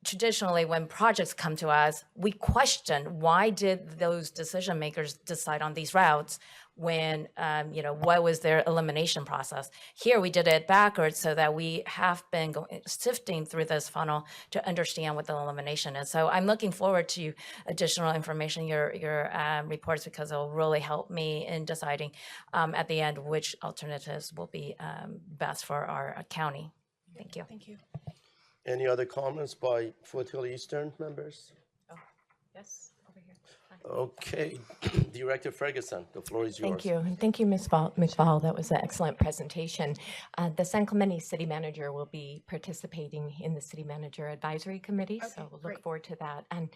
S13: traditionally when projects come to us, we question why did those decision makers decide on these routes when, what was their elimination process? Here we did it backwards so that we have been sifting through this funnel to understand what the elimination is. So I'm looking forward to additional information, your reports, because it will really help me in deciding at the end which alternatives will be best for our county. Thank you.
S15: Thank you.
S1: Any other comments by Foothill Eastern members?
S18: Yes, over here.
S1: Okay, Director Ferguson, the floor is yours.
S18: Thank you. And thank you, Ms. McFall. That was an excellent presentation. The San Clemente City Manager will be participating in the City Manager Advisory Committee, so we'll look forward to that. And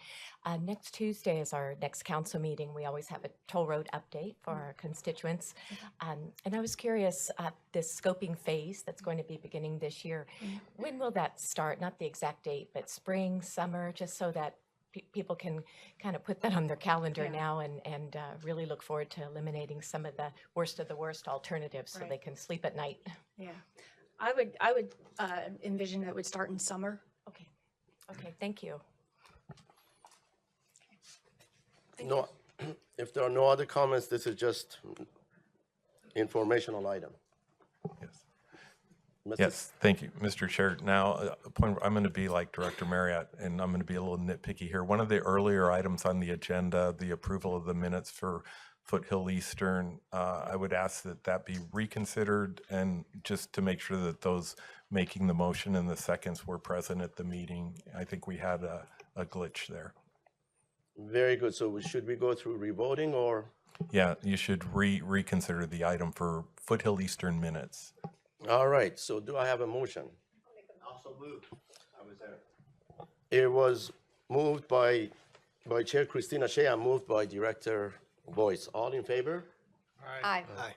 S18: next Tuesday is our next council meeting. We always have a toll road update for our constituents. And I was curious, this scoping phase that's going to be beginning this year, when will that start? Not the exact date, but spring, summer, just so that people can kind of put that on their calendar now and really look forward to eliminating some of the worst alternatives so they can sleep at night.
S15: Yeah, I would envision that it would start in summer.
S18: Okay, thank you.
S1: No, if there are no other comments, this is just informational item.
S7: Yes, thank you, Mr. Chair. Now, I'm going to be like Director Marriott, and I'm going to be a little nitpicky here. One of the earlier items on the agenda, the approval of the minutes for Foothill Eastern, I would ask that that be reconsidered, and just to make sure that those making the motion and the seconds were present at the meeting. I think we had a glitch there.
S1: Very good. So should we go through revoting or?
S7: Yeah, you should reconsider the item for Foothill Eastern minutes.
S1: All right, so do I have a motion?
S17: Also moved. I was there.
S1: It was moved by Chair Christina Shea and moved by Director Boyce. All in favor?
S6: Aye.
S17: Aye.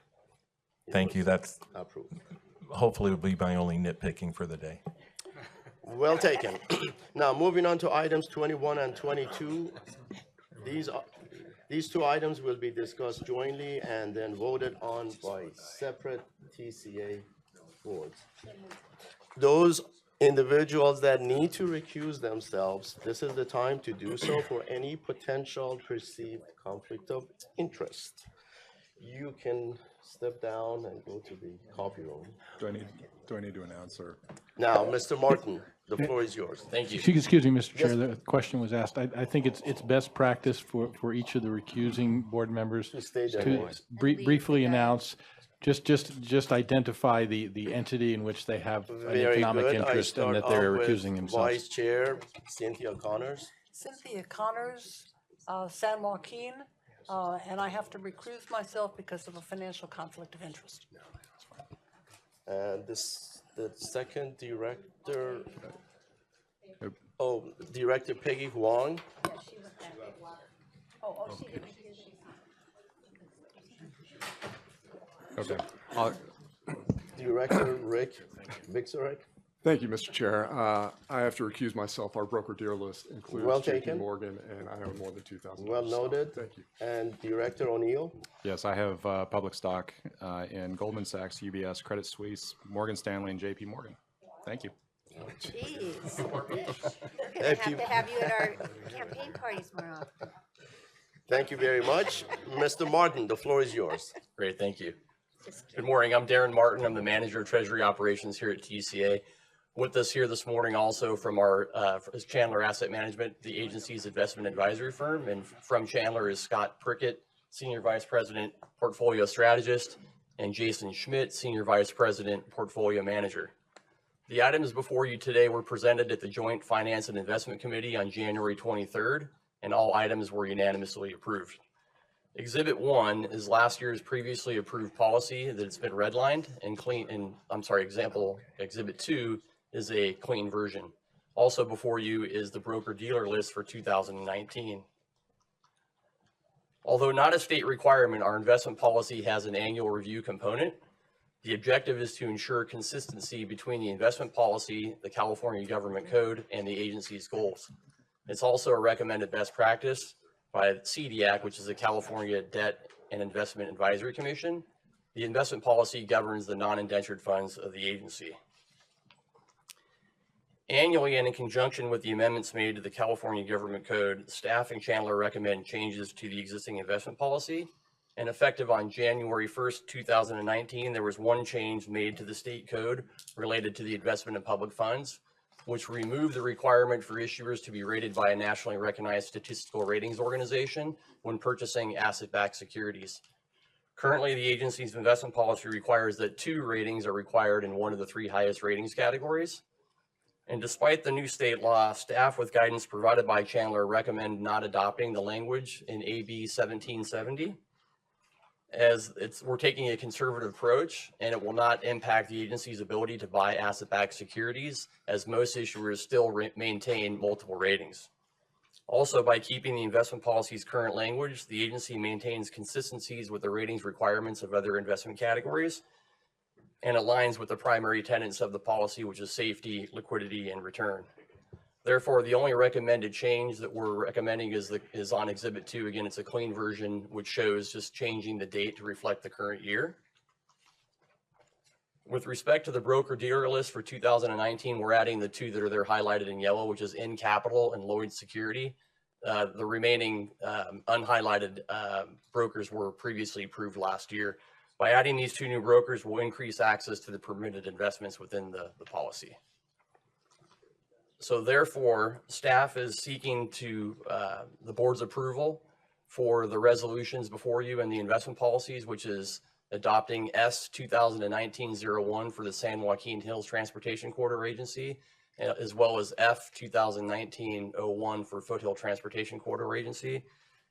S7: Thank you. That's
S1: approved.
S7: Hopefully will be my only nitpicking for the day.
S1: Well taken. Now, moving on to items 21 and 22. These two items will be discussed jointly and then voted on by separate TCA boards. Those individuals that need to recuse themselves, this is the time to do so for any potential perceived conflict of interest. You can step down and go to the coffee room.
S19: Do I need to announce or?
S1: Now, Mr. Martin, the floor is yours.
S10: Thank you. Excuse me, Mr. Chair, the question was asked. I think it's best practice for each of the recusing board members to briefly announce, just identify the entity in which they have an
S1: Very
S10: economic
S1: good.
S10: interest
S1: I
S10: and that
S1: start
S10: they're
S1: off with
S10: recusing themselves.
S1: Vice Chair Cynthia Connors.
S20: Cynthia Connors, San Joaquin, and I have to recuse myself because of a financial conflict of interest.
S1: And the second director, Director Peggy Huang.
S20: Oh, she didn't.
S19: Okay.
S1: Director Rick Vixarek.
S19: Thank you, Mr. Chair. I have to recuse myself. Our broker-dealer list includes
S1: Well
S19: JP
S1: taken.
S19: Morgan, and I own more than 2,000.
S1: Well noted.
S19: Thank you.
S1: And Director O'Neill.
S21: Yes, I have public stock in Goldman Sachs, UBS, Credit Suisse, Morgan Stanley, and JP Morgan. Thank you.
S6: Jeez. We're going to have you at our campaign parties more often.
S1: Thank you very much. Mr. Martin, the floor is yours.
S22: Great, thank you. Good morning, I'm Darren Martin. I'm the Manager of Treasury Operations here at TCA. With us here this morning also from our Chandler Asset Management, the agency's investment advisory firm, and from Chandler is Scott Prickett, Senior Vice President, Portfolio Strategist, and Jason Schmidt, Senior Vice President, Portfolio Manager. The items before you today were presented at the Joint Finance and Investment Committee on January 23rd, and all items were unanimously approved. Exhibit 1 is last year's previously approved policy that's been redlined and clean, and Exhibit 2 is a clean version. Also before you is the broker-dealer list for 2019. Although not a state requirement, our investment policy has an annual review component. The objective is to ensure consistency between the investment policy, the California Government Code, and the agency's goals. It's also a recommended best practice by CDAC, which is the California Debt and Investment Advisory Commission. The investment policy governs the non-indentured funds of the agency. Annually, and in conjunction with the amendments made to the California Government Code, staff and Chandler recommend changes to the existing investment policy. And effective on January 1st, 2019, there was one change made to the state code related to the investment in public funds, which removed the requirement for issuers to be rated by a nationally recognized statistical ratings organization when purchasing asset-backed securities. Currently, the agency's investment policy requires that 2 ratings are required in one of the 3 highest ratings categories. And despite the new state law, staff with guidance provided by Chandler recommend not adopting the language in AB 1770, as we're taking a conservative approach, and it will not impact the agency's ability to buy asset-backed securities, as most issuers still maintain multiple ratings. Also, by keeping the investment policy's current language, the agency maintains consistencies with the ratings requirements of other investment categories and aligns with the primary tenets of the policy, which is safety, liquidity, and return. Therefore, the only recommended change that we're recommending is on Exhibit 2. Again, it's a clean version, which shows just changing the date to reflect the current year. With respect to the broker-dealer list for 2019, we're adding the 2 that are there highlighted in yellow, which is In Capital and Lloyd's Security. The remaining unhighlighted brokers were previously approved last year. By adding these 2 new brokers, we'll increase access to the permitted investments within the policy. So therefore, staff is seeking the board's approval for the resolutions before you and the investment policies, which is adopting S 2019-01 for the San Joaquin Hills Transportation Corridor Agency, as well as F 2019-01 for Foothill Transportation Corridor Agency.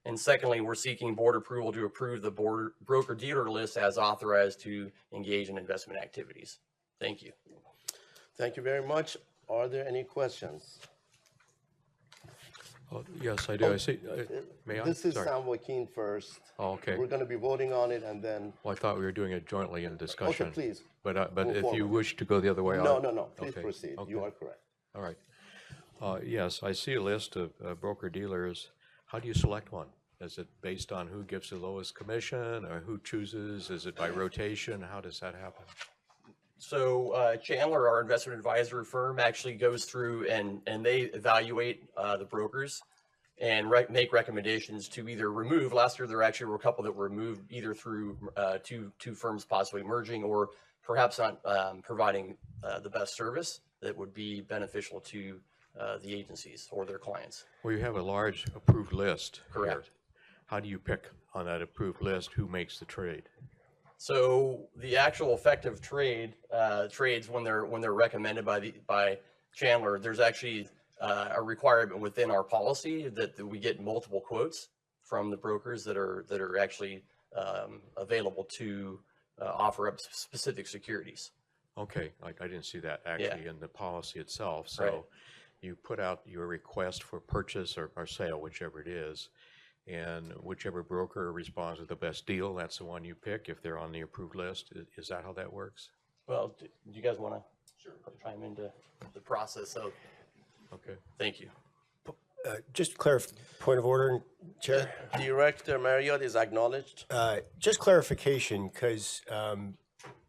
S22: And secondly, we're seeking board approval to approve the broker-dealer list as authorized to engage in investment activities. Thank you.
S1: Thank you very much. Are there any questions?
S9: Oh, yes, I do. I see. May I?
S1: This is
S9: Sorry.
S1: San Joaquin first.
S9: Oh, okay.
S1: We're going to be voting on it and then.
S9: Well, I thought we were doing it jointly in discussion.
S1: Okay, please.
S9: But
S1: Move
S9: if
S1: forward.
S9: you wish to go the other way,
S1: No, please
S9: okay,
S1: proceed.
S9: okay.
S1: You are correct.
S9: All right. Yes, I see a list of broker-dealers. How do you select one? Is it based on who gives the lowest commission, or who chooses? Is it by rotation? How does that happen?
S22: So Chandler, our investment advisory firm, actually goes through and they evaluate the brokers and make recommendations to either remove. Last year, there actually were a couple that were removed either through two firms possibly merging, or perhaps not providing the best service that would be beneficial to the agencies or their clients.
S9: Well, you have a large approved list.
S22: Correct.
S9: Here. How do you pick on that approved list who makes the trade?
S22: So the actual effective trades when they're recommended by Chandler, there's actually a requirement within our policy that we get multiple quotes from the brokers that are actually available to offer up specific securities.
S9: Okay, I didn't see that actually in the policy itself.
S22: Right.
S9: So you put out your request for purchase or sale, whichever it is, and whichever broker responds with the best deal, that's the one you pick if they're on the approved list. Is that how that works?
S22: Well, do you guys want to chime into the process of?
S9: Okay.
S22: Thank you.
S12: Just point of order, Chair.
S1: Director Marriott is acknowledged.
S12: Just clarification, because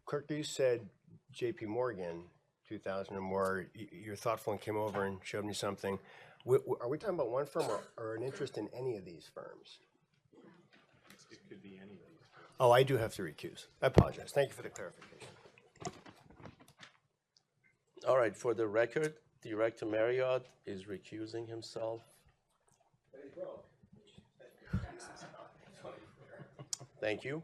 S12: Clerk, you said J.P. Morgan, 2000 or more. You're thoughtful and came over and showed me something. Are we talking about one firm or an interest in any of these firms?
S16: It could be any of these.
S12: Oh, I do have to recuse. I apologize. Thank you for the clarification.
S1: All right, for the record, Director Marriott is recusing himself. Thank you.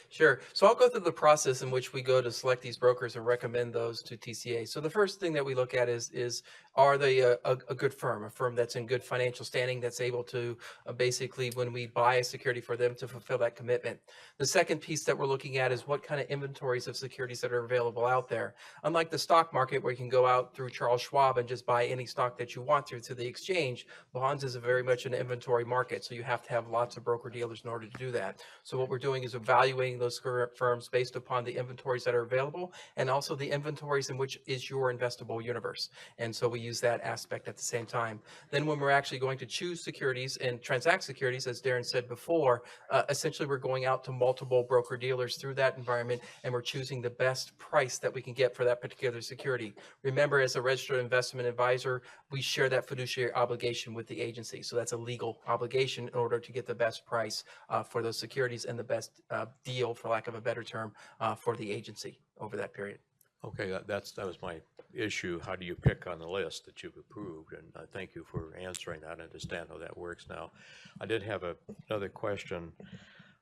S2: Sure. So I'll go through the process in which we go to select these brokers and recommend those to TCA. So the first thing that we look at is are they a good firm, a firm that's in good financial standing, that's able to basically, when we buy a security for them, to fulfill that commitment. The second piece that we're looking at is what kind of inventories of securities that are available out there. Unlike the stock market where you can go out through Charles Schwab and just buy any stock that you want through to the exchange, bonds is very much an inventory market. So you have to have lots of broker dealers in order to do that. So what we're doing is evaluating those firms based upon the inventories that are available and also the inventories in which is your investable universe. And so we use that aspect at the same time. Then when we're actually going to choose securities and transact securities, as Darren said before, essentially we're going out to multiple broker dealers through that environment and we're choosing the best price that we can get for that particular security. Remember, as a registered investment advisor, we share that fiduciary obligation with the agency. So that's a legal obligation in order to get the best price for those securities and the best deal, for lack of a better term, for the agency over that period.
S9: Okay, that was my issue. How do you pick on the list that you've approved? And thank you for answering that. I understand how that works now. I did have another question.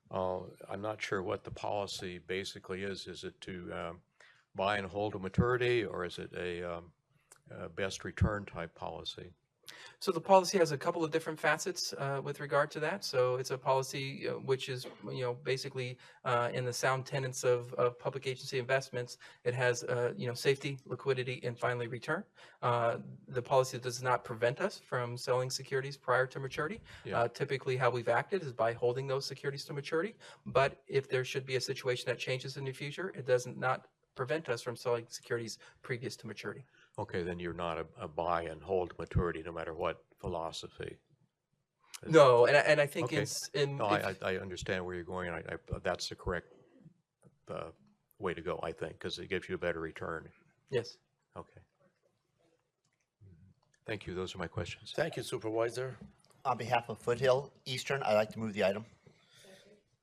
S9: I'm not sure what the policy basically is. Is it to buy and hold to maturity, or is it a best return type policy?
S2: So the policy has a couple of different facets with regard to that. So it's a policy which is, basically in the sound tenets of public agency investments. It has, safety, liquidity, and finally return. The policy does not prevent us from selling securities prior to maturity.
S9: Yeah.
S2: Typically, how we've acted is by holding those securities to maturity. But if there should be a situation that changes in the future, it does not prevent us from selling securities previous to maturity.
S9: Okay, then you're not a buy and hold maturity no matter what philosophy.
S2: No, and I think
S9: Okay.
S2: it's in.
S9: No, I understand where you're going, and that's the correct way to go, I think, because it gives you a better return.
S2: Yes.
S9: Okay. Thank you. Those are my questions.
S1: Thank you, Supervisor.
S17: On behalf of Foothill Eastern, I'd like to move the item.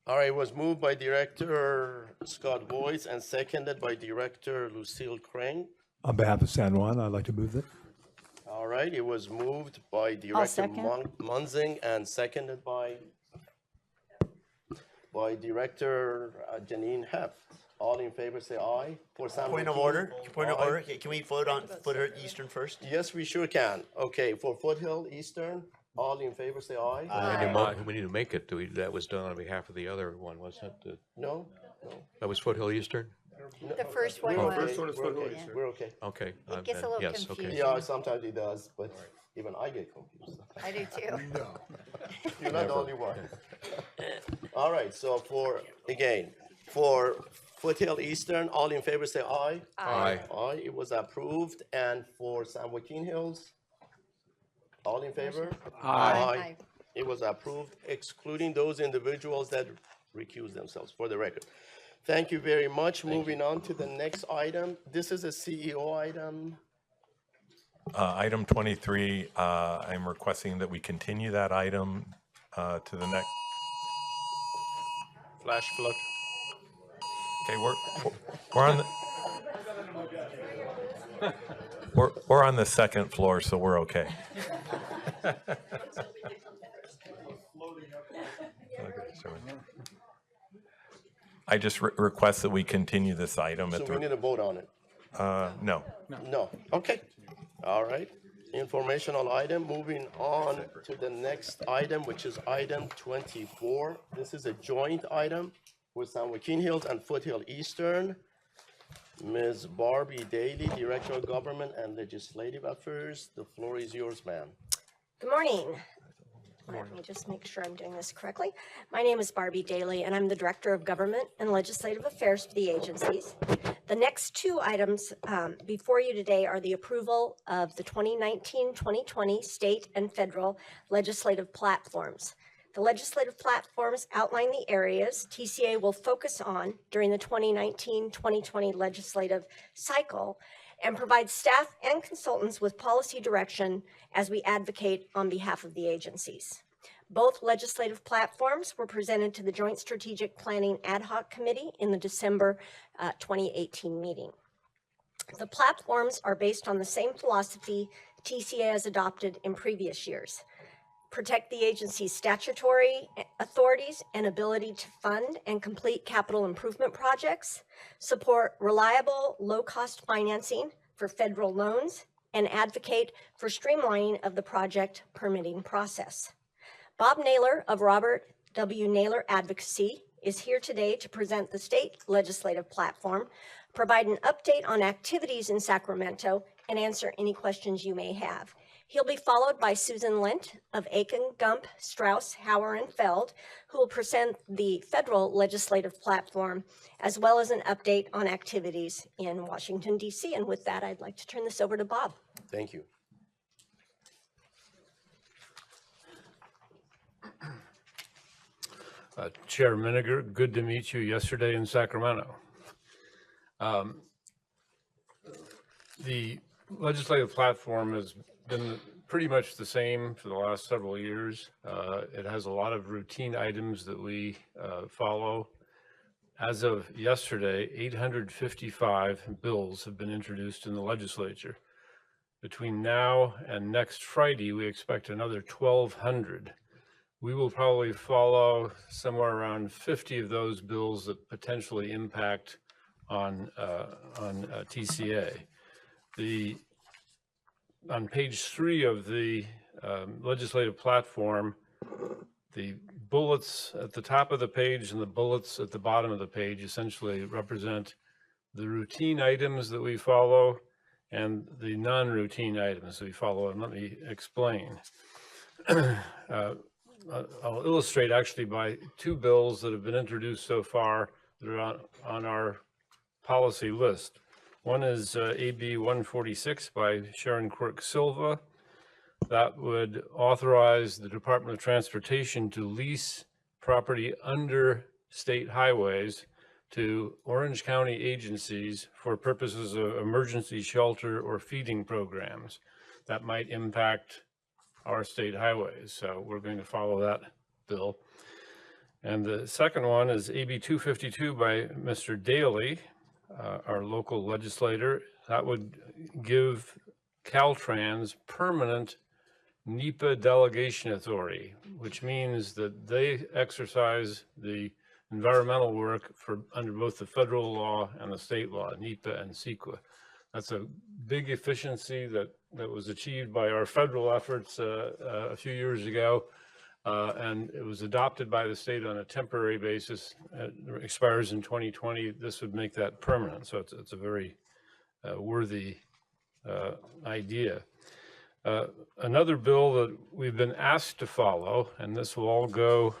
S1: All right, it was moved by Director Scott Boyce and seconded by Director Lucille Crane.
S8: On behalf of San Juan, I'd like to move it.
S1: All right, it was moved by Director
S6: second.
S1: Munzing and seconded by Director Janine Heft. All in favor, say aye. For San
S17: Point of
S1: Joaquin,
S17: order, point of
S1: aye.
S17: order. Can we vote on Foothill Eastern first?
S1: Yes, we sure can. Okay, for Foothill Eastern, all in favor, say aye.
S9: We need to make it. That was done on behalf of the other one, wasn't it?
S1: No?
S9: That was Foothill Eastern?
S6: The first one
S1: We're
S6: was.
S1: okay. We're okay. We're okay.
S9: Okay.
S6: It gets a
S9: then
S6: little
S9: yes, okay.
S6: confusing.
S1: Yeah, sometimes it does, but even I get confused.
S6: I do too.
S1: You're not the only one. All right, so for Foothill Eastern, all in favor say aye.
S9: Aye.
S1: Aye, it was approved. And for San Joaquin Hills, all in favor?
S6: Aye.
S1: It was approved, excluding those individuals that recused themselves, for the record. Thank you very much. Moving on to the next item. This is a CEO item.
S7: Item 23, I'm requesting that we continue that item to the next.
S1: Flash flood.
S7: Okay, we're on the we're on the second floor, so we're okay. I just request that we continue this item
S1: So
S7: at
S1: we need a vote on it.
S7: no.
S1: No. Okay. All right. informational item. Moving on to the next item, which is item 24. This is a joint item with San Joaquin Hills and Foothill Eastern. Ms. Barbie Daly, Director of Government and Legislative Affairs. The floor is yours, ma'am.
S5: Good morning. Let me just make sure I'm doing this correctly. My name is Barbie Daly, and I'm the Director of Government and Legislative Affairs for the agencies. The next two items before you today are the approval of the 2019-2020 state and federal legislative platforms. The legislative platforms outline the areas TCA will focus on during the 2019-2020 legislative cycle and provide staff and consultants with policy direction as we advocate on behalf of the agencies. Both legislative platforms were presented to the Joint Strategic Planning Ad Hoc Committee in the December 2018 meeting. The platforms are based on the same philosophy TCA has adopted in previous years. Protect the agency's statutory authorities and ability to fund and complete capital improvement projects, support reliable, low-cost financing for federal loans, and advocate for streamlining of the project permitting process. Bob Naylor of Robert W. Naylor Advocacy is here today to present the state legislative platform, provide an update on activities in Sacramento, and answer any questions you may have. He'll be followed by Susan Lent of Aiken, Gump, Strauss, Hauer, and Feld, who will present the federal legislative platform, as well as an update on activities in Washington, D.C. And with that, I'd like to turn this over to Bob.
S1: Thank you.
S11: Chair Miniger, good to meet you yesterday in Sacramento. The legislative platform has been pretty much the same for the last several years. It has a lot of routine items that we follow. As of yesterday, 855 bills have been introduced in the legislature. Between now and next Friday, we expect another 1,200. We will probably follow somewhere around 50 of those bills that potentially impact on TCA. On page 3 of the legislative platform, the bullets at the top of the page and the bullets at the bottom of the page essentially represent the routine items that we follow and the non-routine items that we follow. And let me explain. I'll illustrate actually by two bills that have been introduced so far that are on our policy list. One is AB 146 by Sharon Quirk Silva. That would authorize the Department of Transportation to lease property under state highways to Orange County agencies for purposes of emergency shelter or feeding programs that might impact our state highways. So we're going to follow that bill. And the second one is AB 252 by Mr. Daly, our local legislator. That would give Caltrans permanent NEPA delegation authority, which means that they exercise the environmental work for under both the federal law and the state law, NEPA and CEQA. That's a big efficiency that was achieved by our federal efforts a few years ago, and it was adopted by the state on a temporary basis. It expires in 2020. This would make that permanent, so it's a very worthy idea. Another bill that we've been asked to follow, and this will all go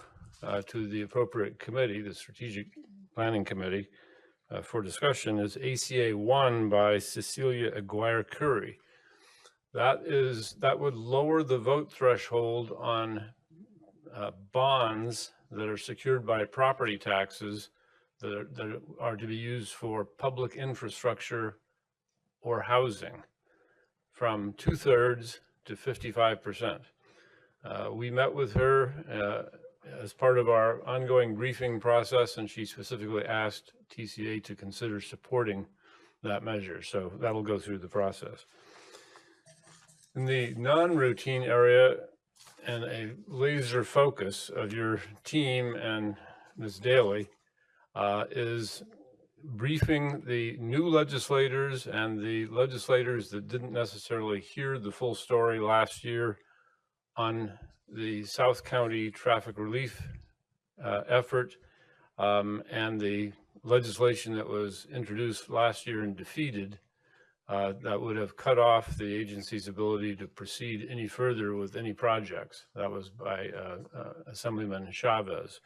S11: to the appropriate committee, the Strategic Planning Committee, for discussion, is ACA 1 by Cecilia Aguirre Curry. That would lower the vote threshold on bonds that are secured by property taxes that are to be used for public infrastructure or housing from 2/3 to 55%. We met with her as part of our ongoing briefing process, and she specifically asked TCA to consider supporting that measure. So that'll go through the process. In the non-routine area, and a laser focus of your team and Ms. Daly, is briefing the new legislators and the legislators that didn't necessarily hear the full story last year on the South County traffic relief effort and the legislation that was introduced last year and defeated that would have cut off the agency's ability to proceed any further with any projects. That was by Assemblyman Chavez.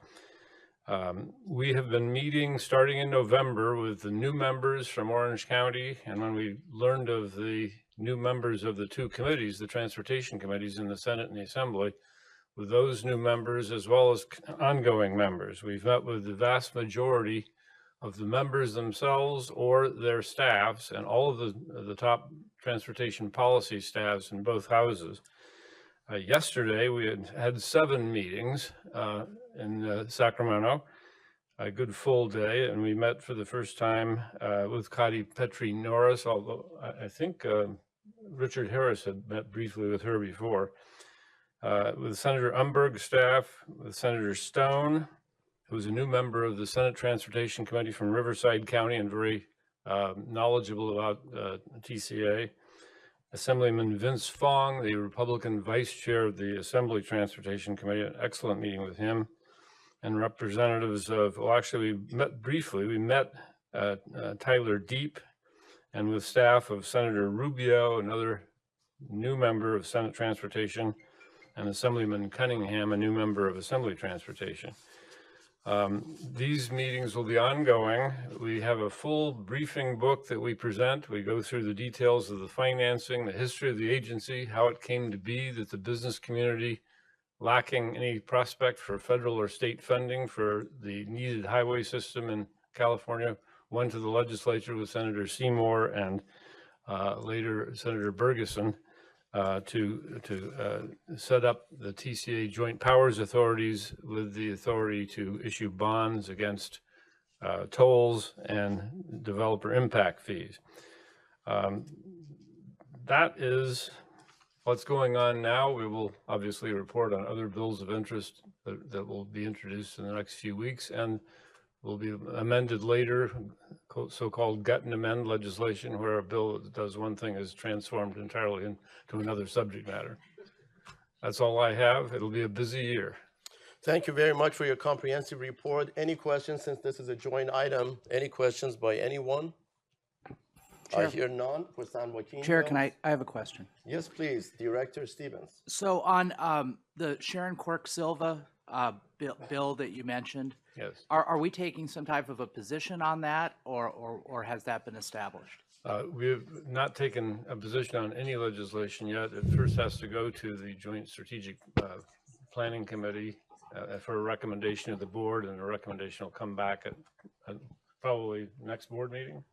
S11: We have been meeting starting in November with the new members from Orange County, and when we learned of the new members of the two committees, the transportation committees in the Senate and the Assembly, with those new members as well as ongoing members. We've met with the vast majority of the members themselves or their staffs and all of the top transportation policy staffs in both houses. Yesterday, we had 7 meetings in Sacramento, a good full day, and we met for the first time with Kati Petri Norris, although I think Richard Harris had met briefly with her before, with Senator Umberg's staff, with Senator Stone, who's a new member of the Senate Transportation Committee from Riverside County and very knowledgeable about TCA, Assemblyman Vince Fong, the Republican Vice Chair of the Assembly Transportation Committee, an excellent meeting with him, and representatives of, well, actually we met briefly, we met Tyler Deep and with staff of Senator Rubio, another new member of Senate Transportation, and Assemblyman Cunningham, a new member of Assembly Transportation. These meetings will be ongoing. We have a full briefing book that we present. We go through the details of the financing, the history of the agency, how it came to be that the business community, lacking any prospect for federal or state funding for the needed highway system in California, went to the legislature with Senator Seymour and later Senator Bergeson to set up the TCA Joint Powers Authorities with the authority to issue bonds against tolls and developer impact fees. That is what's going on now. We will obviously report on other bills of interest that will be introduced in the next few weeks and will be amended later, so-called gut and amend legislation, where a bill that does one thing is transformed entirely into another subject matter. That's all I have. It'll be a busy year.
S1: Thank you very much for your comprehensive report. Any questions, since this is a joint item? Any questions by anyone? I hear none for San Joaquin.
S3: Chair,
S1: Hills.
S3: can I have a question?
S1: Yes, please, Director Stevens.
S3: So on the Sharon Quirk Silva bill that you mentioned,
S11: yes,
S3: are we taking some type of a position on that, or has that been established?
S11: We have not taken a position on any legislation yet. It first has to go to the Joint Strategic Planning Committee for a recommendation of the board, and the recommendation will come back at probably next board meeting.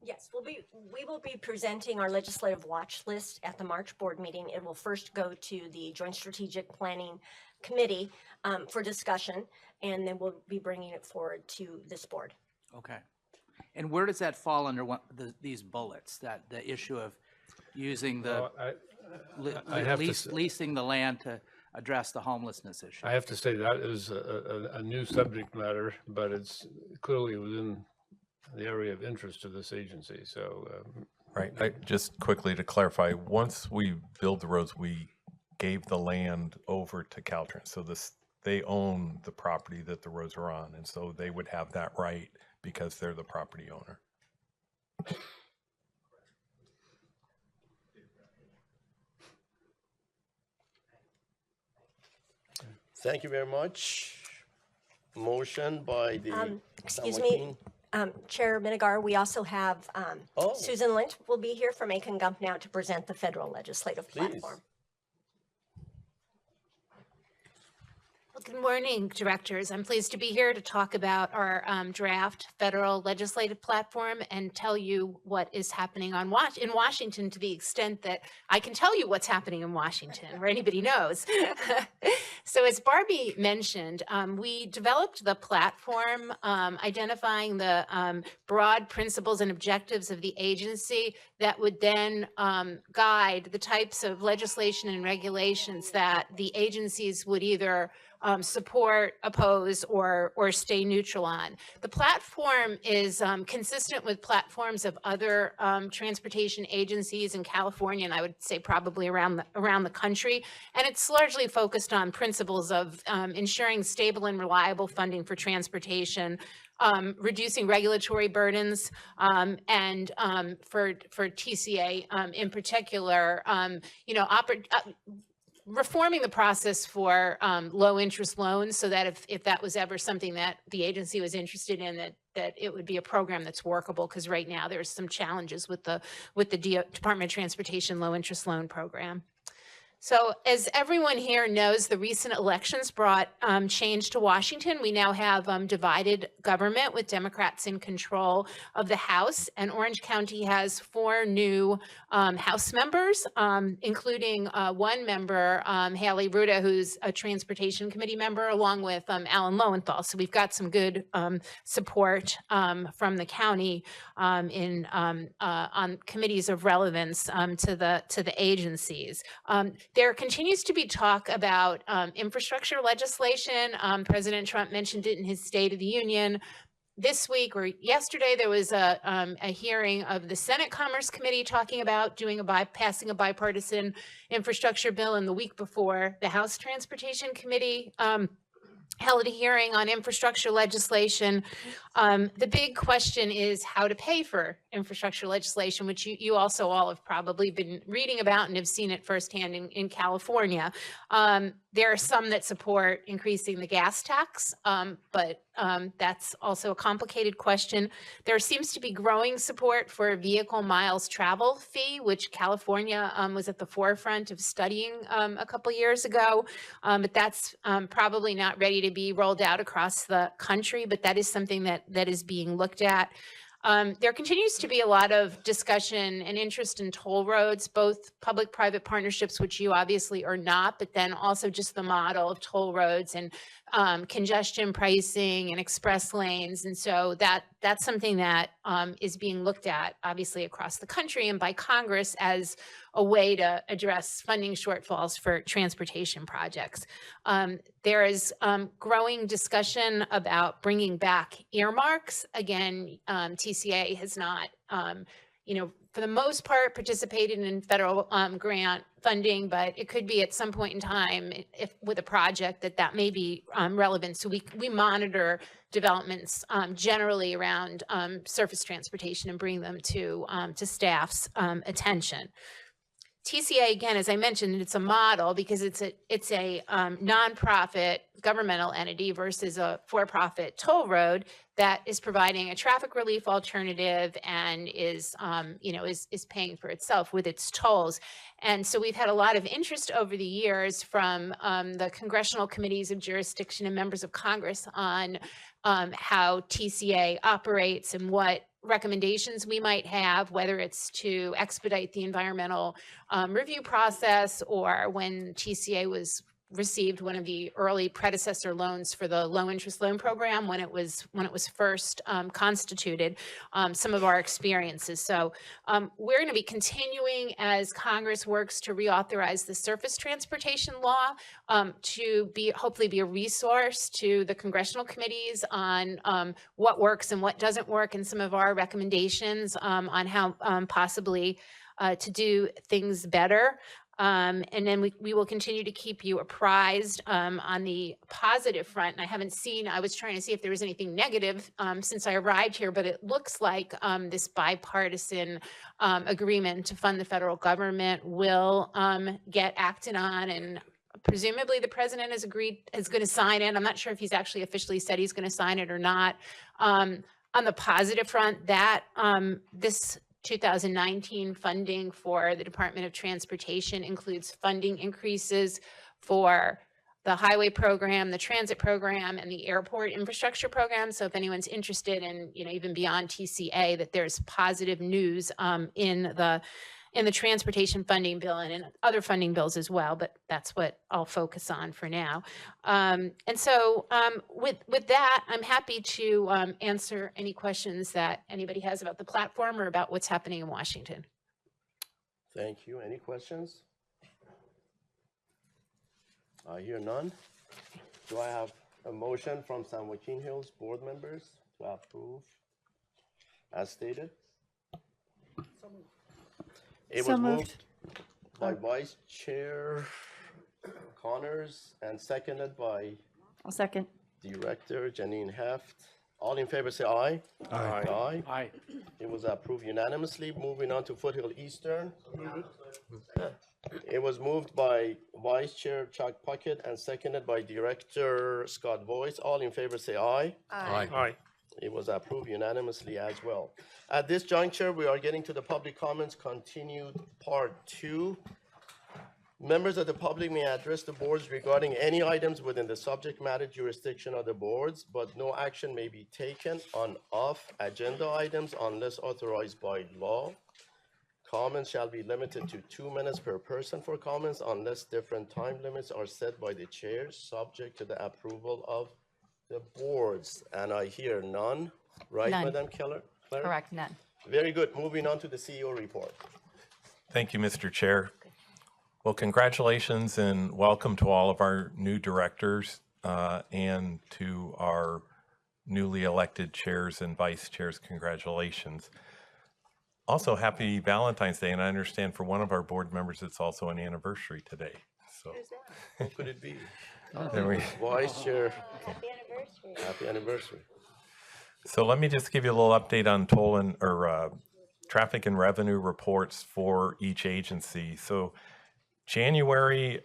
S5: Yes, we will be presenting our legislative watch list at the March board meeting. It will first go to the Joint Strategic Planning Committee for discussion, and then we'll be bringing it forward to this board.
S3: Okay. And where does that fall under these bullets, that the issue of using the leasing the land to address the homelessness issue?
S11: I have to say that is a new subject matter, but it's clearly within the area of interest of this agency. So,
S7: Right. Just quickly to clarify, once we build the roads, we gave the land over to Caltrans. So they own the property that the roads are on, and so they would have that right because they're the property owner.
S1: Thank you very much. Motion by the
S5: Excuse
S1: San
S5: me,
S1: Joaquin.
S5: Chair Minigar, we also have Susan Lynch will be here from Aiken Gump now to present the federal legislative platform.
S4: Well, good morning, directors. I'm pleased to be here to talk about our draft federal legislative platform and tell you what is happening in Washington, to the extent that I can tell you what's happening in Washington, where anybody knows. So as Barbie mentioned, we developed the platform identifying the broad principles and objectives of the agency that would then guide the types of legislation and regulations that the agencies would either support, oppose, or stay neutral on. The platform is consistent with platforms of other transportation agencies in California, and I would say probably around the country. And it's largely focused on principles of ensuring stable and reliable funding for transportation, reducing regulatory burdens, and for TCA in particular, reforming the process for low interest loans so that if that was ever something that the agency was interested in, that it would be a program that's workable, because right now there's some challenges with the Department of Transportation low interest loan program. So as everyone here knows, the recent elections brought change to Washington. We now have divided government with Democrats in control of the House, and Orange County has 4 new House members, including one member, Haley Ruda, who's a Transportation Committee member, along with Alan Lowenthal. So we've got some good support from the county on committees of relevance to the agencies. There continues to be talk about infrastructure legislation. President Trump mentioned it in his State of the Union. This week or yesterday, there was a hearing of the Senate Commerce Committee talking about passing a bipartisan infrastructure bill, and the week before, the House Transportation Committee held a hearing on infrastructure legislation. The big question is how to pay for infrastructure legislation, which you also all have probably been reading about and have seen it firsthand in California. There are some that support increasing the gas tax, but that's also a complicated question. There seems to be growing support for a vehicle miles travel fee, which California was at the forefront of studying a couple years ago, but that's probably not ready to be rolled out across the country, but that is something that is being looked at. There continues to be a lot of discussion and interest in toll roads, both public-private partnerships, which you obviously are not, but then also just the model of toll roads and congestion pricing and express lanes. And so that's something that is being looked at, obviously, across the country and by Congress as a way to address funding shortfalls for transportation projects. There is growing discussion about bringing back earmarks. Again, TCA has not, for the most part, participated in federal grant funding, but it could be at some point in time, if with a project, that may be relevant. So we monitor developments generally around surface transportation and bring them to staff's attention. TCA, again, as I mentioned, it's a model because it's a nonprofit governmental entity versus a for-profit toll road that is providing a traffic relief alternative and is paying for itself with its tolls. And so we've had a lot of interest over the years from the congressional committees of jurisdiction and members of Congress on how TCA operates and what recommendations we might have, whether it's to expedite the environmental review process, or when TCA received one of the early predecessor loans for the low interest loan program when it was first constituted, some of our experiences. So we're going to be continuing as Congress works to reauthorize the surface transportation law to hopefully be a resource to the congressional committees on what works and what doesn't work, and some of our recommendations on how possibly to do things better. And then we will continue to keep you apprised on the positive front. And I was trying to see if there was anything negative since I arrived here, but it looks like this bipartisan agreement to fund the federal government will get acted on, and presumably the president is going to sign it. I'm not sure if he's actually officially said he's going to sign it or not. On the positive front, that this 2019 funding for the Department of Transportation includes funding increases for the highway program, the transit program, and the airport infrastructure program. So if anyone's interested in, even beyond TCA, that there's positive news in the transportation funding bill and in other funding bills as well, but that's what I'll focus on for now. And so with that, I'm happy to answer any questions that anybody has about the platform or about what's happening in Washington.
S1: Thank you. Any questions? I hear none. Do I have a motion from San Joaquin Hills board members to approve as stated? It
S15: So
S1: was
S15: moved.
S1: moved by Vice Chair Connors and seconded by
S20: I'll second.
S1: Director Janine Heft. All in favor say aye.
S8: Aye.
S1: Aye.
S10: Aye.
S1: It was approved unanimously. Moving on to Foothill Eastern. It was moved by Vice Chair Chuck Puckett and seconded by Director Scott Boyce. All in favor say aye.
S16: Aye.
S1: It was approved unanimously as well. At this juncture, we are getting to the public comments, continued part 2. Members of the public may address the boards regarding any items within the subject matter jurisdiction of the boards, but no action may be taken on off-agenda items unless authorized by law. Comments shall be limited to 2 minutes per person for comments unless different time limits are set by the chair, subject to the approval of the boards. And I hear none, right,
S20: None.
S1: Madam Keller? Claire?
S20: Correct, none.
S1: Very good. Moving on to the CEO report.
S7: Thank you, Mr. Chair. Well, congratulations and welcome to all of our new directors and to our newly elected chairs and vice chairs. Congratulations. Also, happy Valentine's Day, and I understand for one of our board members, it's also an anniversary today. So,
S1: Who could it be?
S7: there we
S1: Vice Chair.
S5: Happy anniversary.
S1: Happy anniversary.
S7: So let me just give you a little update on toll and traffic and revenue reports for each agency. So January,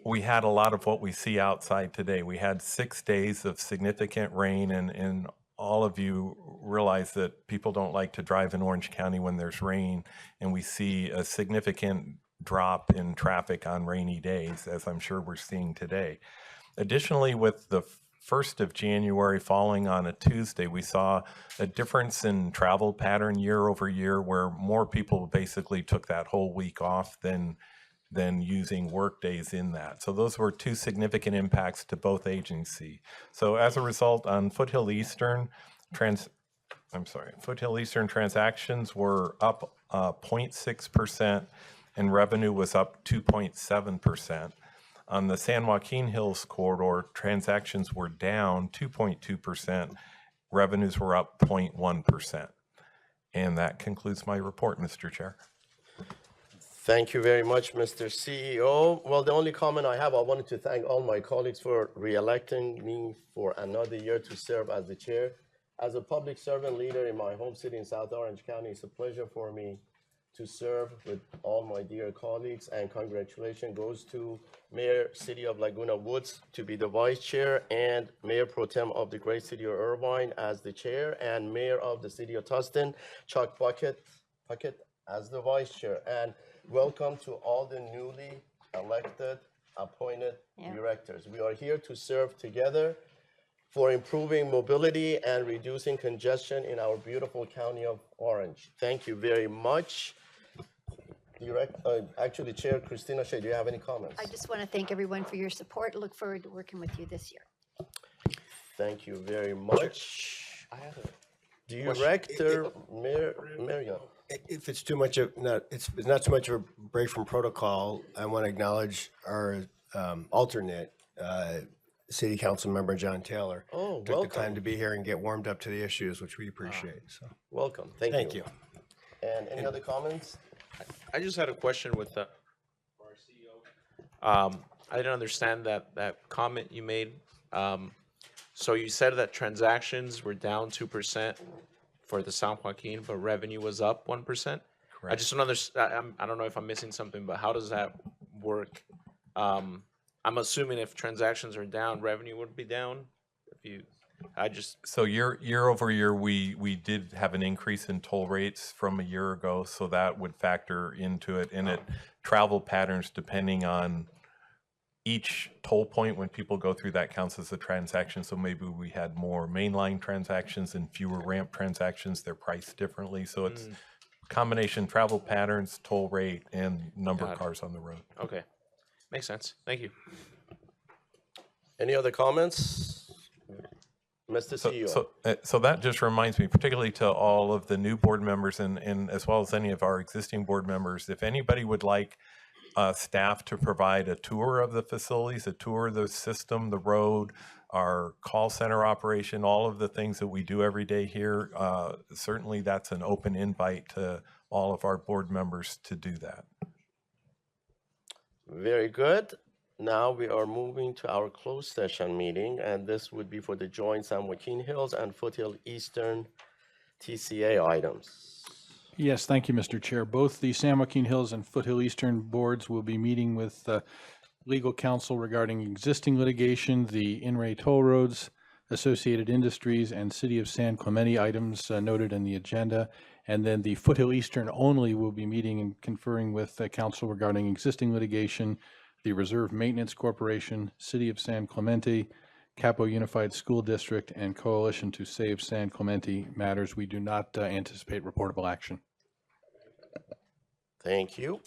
S7: we had a lot of what we see outside today. We had 6 days of significant rain, and all of you realize that people don't like to drive in Orange County when there's rain, and we see a significant drop in traffic on rainy days, as I'm sure we're seeing today. Additionally, with the 1st of January falling on a Tuesday, we saw a difference in travel pattern year over year, where more people basically took that whole week off than using work days in that. So those were 2 significant impacts to both agencies. So as a result, on Foothill Eastern, Foothill Eastern transactions were up 0.6% and revenue was up 2.7%. On the San Joaquin Hills corridor, transactions were down 2.2%, revenues were up 0.1%. And that concludes my report, Mr. Chair.
S1: Thank you very much, Mr. CEO. Well, the only comment I have, I wanted to thank all my colleagues for re-electing me for another year to serve as the chair. As a public servant leader in my home city in South Orange County, it's a pleasure for me to serve with all my dear colleagues, and congratulations goes to Mayor City of Laguna Woods to be the vice chair, and Mayor Pro Tem of the great city of Irvine as the chair, and Mayor of the city of Tustin, Chuck Puckett as the vice chair. And welcome to all the newly elected, appointed directors. We are here to serve together for improving mobility and reducing congestion in our beautiful county of Orange. Thank you very much. Actually, Chair Christina Shea, do you have any comments?
S6: I just want to thank everyone for your support. Look forward to working with you this year.
S1: Thank you very much. Director Marion.
S12: If it's too much of, it's not too much of a break from protocol, I want to acknowledge our alternate city council member, John Taylor.
S1: Oh,
S12: Took the
S1: welcome.
S12: time to be here and get warmed up to the issues, which we appreciate, so.
S1: Welcome. Thank you. And any other comments?
S13: I just had a question with the I didn't understand that comment you made. So you said that transactions were down 2% for the San Joaquin, but revenue was up 1%. I just don't understand. I don't know if I'm missing something, but how does that work? I'm assuming if transactions are down, revenue would be down.
S7: So year over year, we did have an increase in toll rates from a year ago, so that would factor into it. And travel patterns depending on each toll point when people go through that counts as a transaction. So maybe we had more mainline transactions and fewer ramp transactions. They're priced differently. So it's combination travel patterns, toll rate, and number of cars on the road.
S13: Okay, makes sense. Thank you.
S1: Any other comments? Mr. CEO.
S7: So that just reminds me, particularly to all of the new board members and as well as any of our existing board members, if anybody would like staff to provide a tour of the facilities, a tour of the system, the road, our call center operation, all of the things that we do every day here. Certainly, that's an open invite to all of our board members to do that.
S1: Very good. Now we are moving to our closed session meeting, and this would be for the joint San Joaquin Hills and Foothill Eastern TCA items.
S10: Yes, thank you, Mr. Chair. Both the San Joaquin Hills and Foothill Eastern boards will be meeting with legal counsel regarding existing litigation, the in-ray toll roads, associated industries, and City of San Clemente items noted in the agenda. And then the Foothill Eastern only will be meeting and conferring with counsel regarding existing litigation, the Reserve Maintenance Corporation, City of San Clemente, Capo Unified School District, and Coalition to Save San Clemente matters. We do not anticipate reportable action.
S1: Thank you.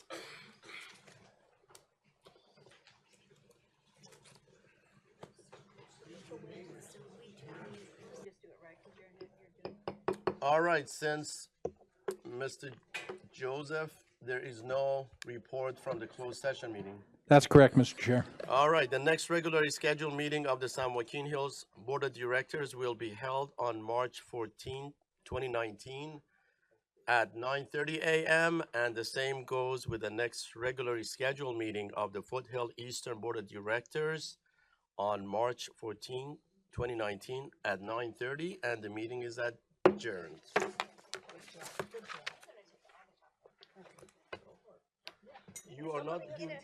S1: All right, since Mr. Joseph, there is no report from the closed session meeting.
S10: That's correct, Mr. Chair.
S1: All right, the next regularly scheduled meeting of the San Joaquin Hills Board of Directors will be held on March 14, 2019 at 9:30 a.m. And the same goes with the next regularly scheduled meeting of the Foothill Eastern Board of Directors on March 14, 2019 at 9:30, and the meeting is adjourned. You are not giving.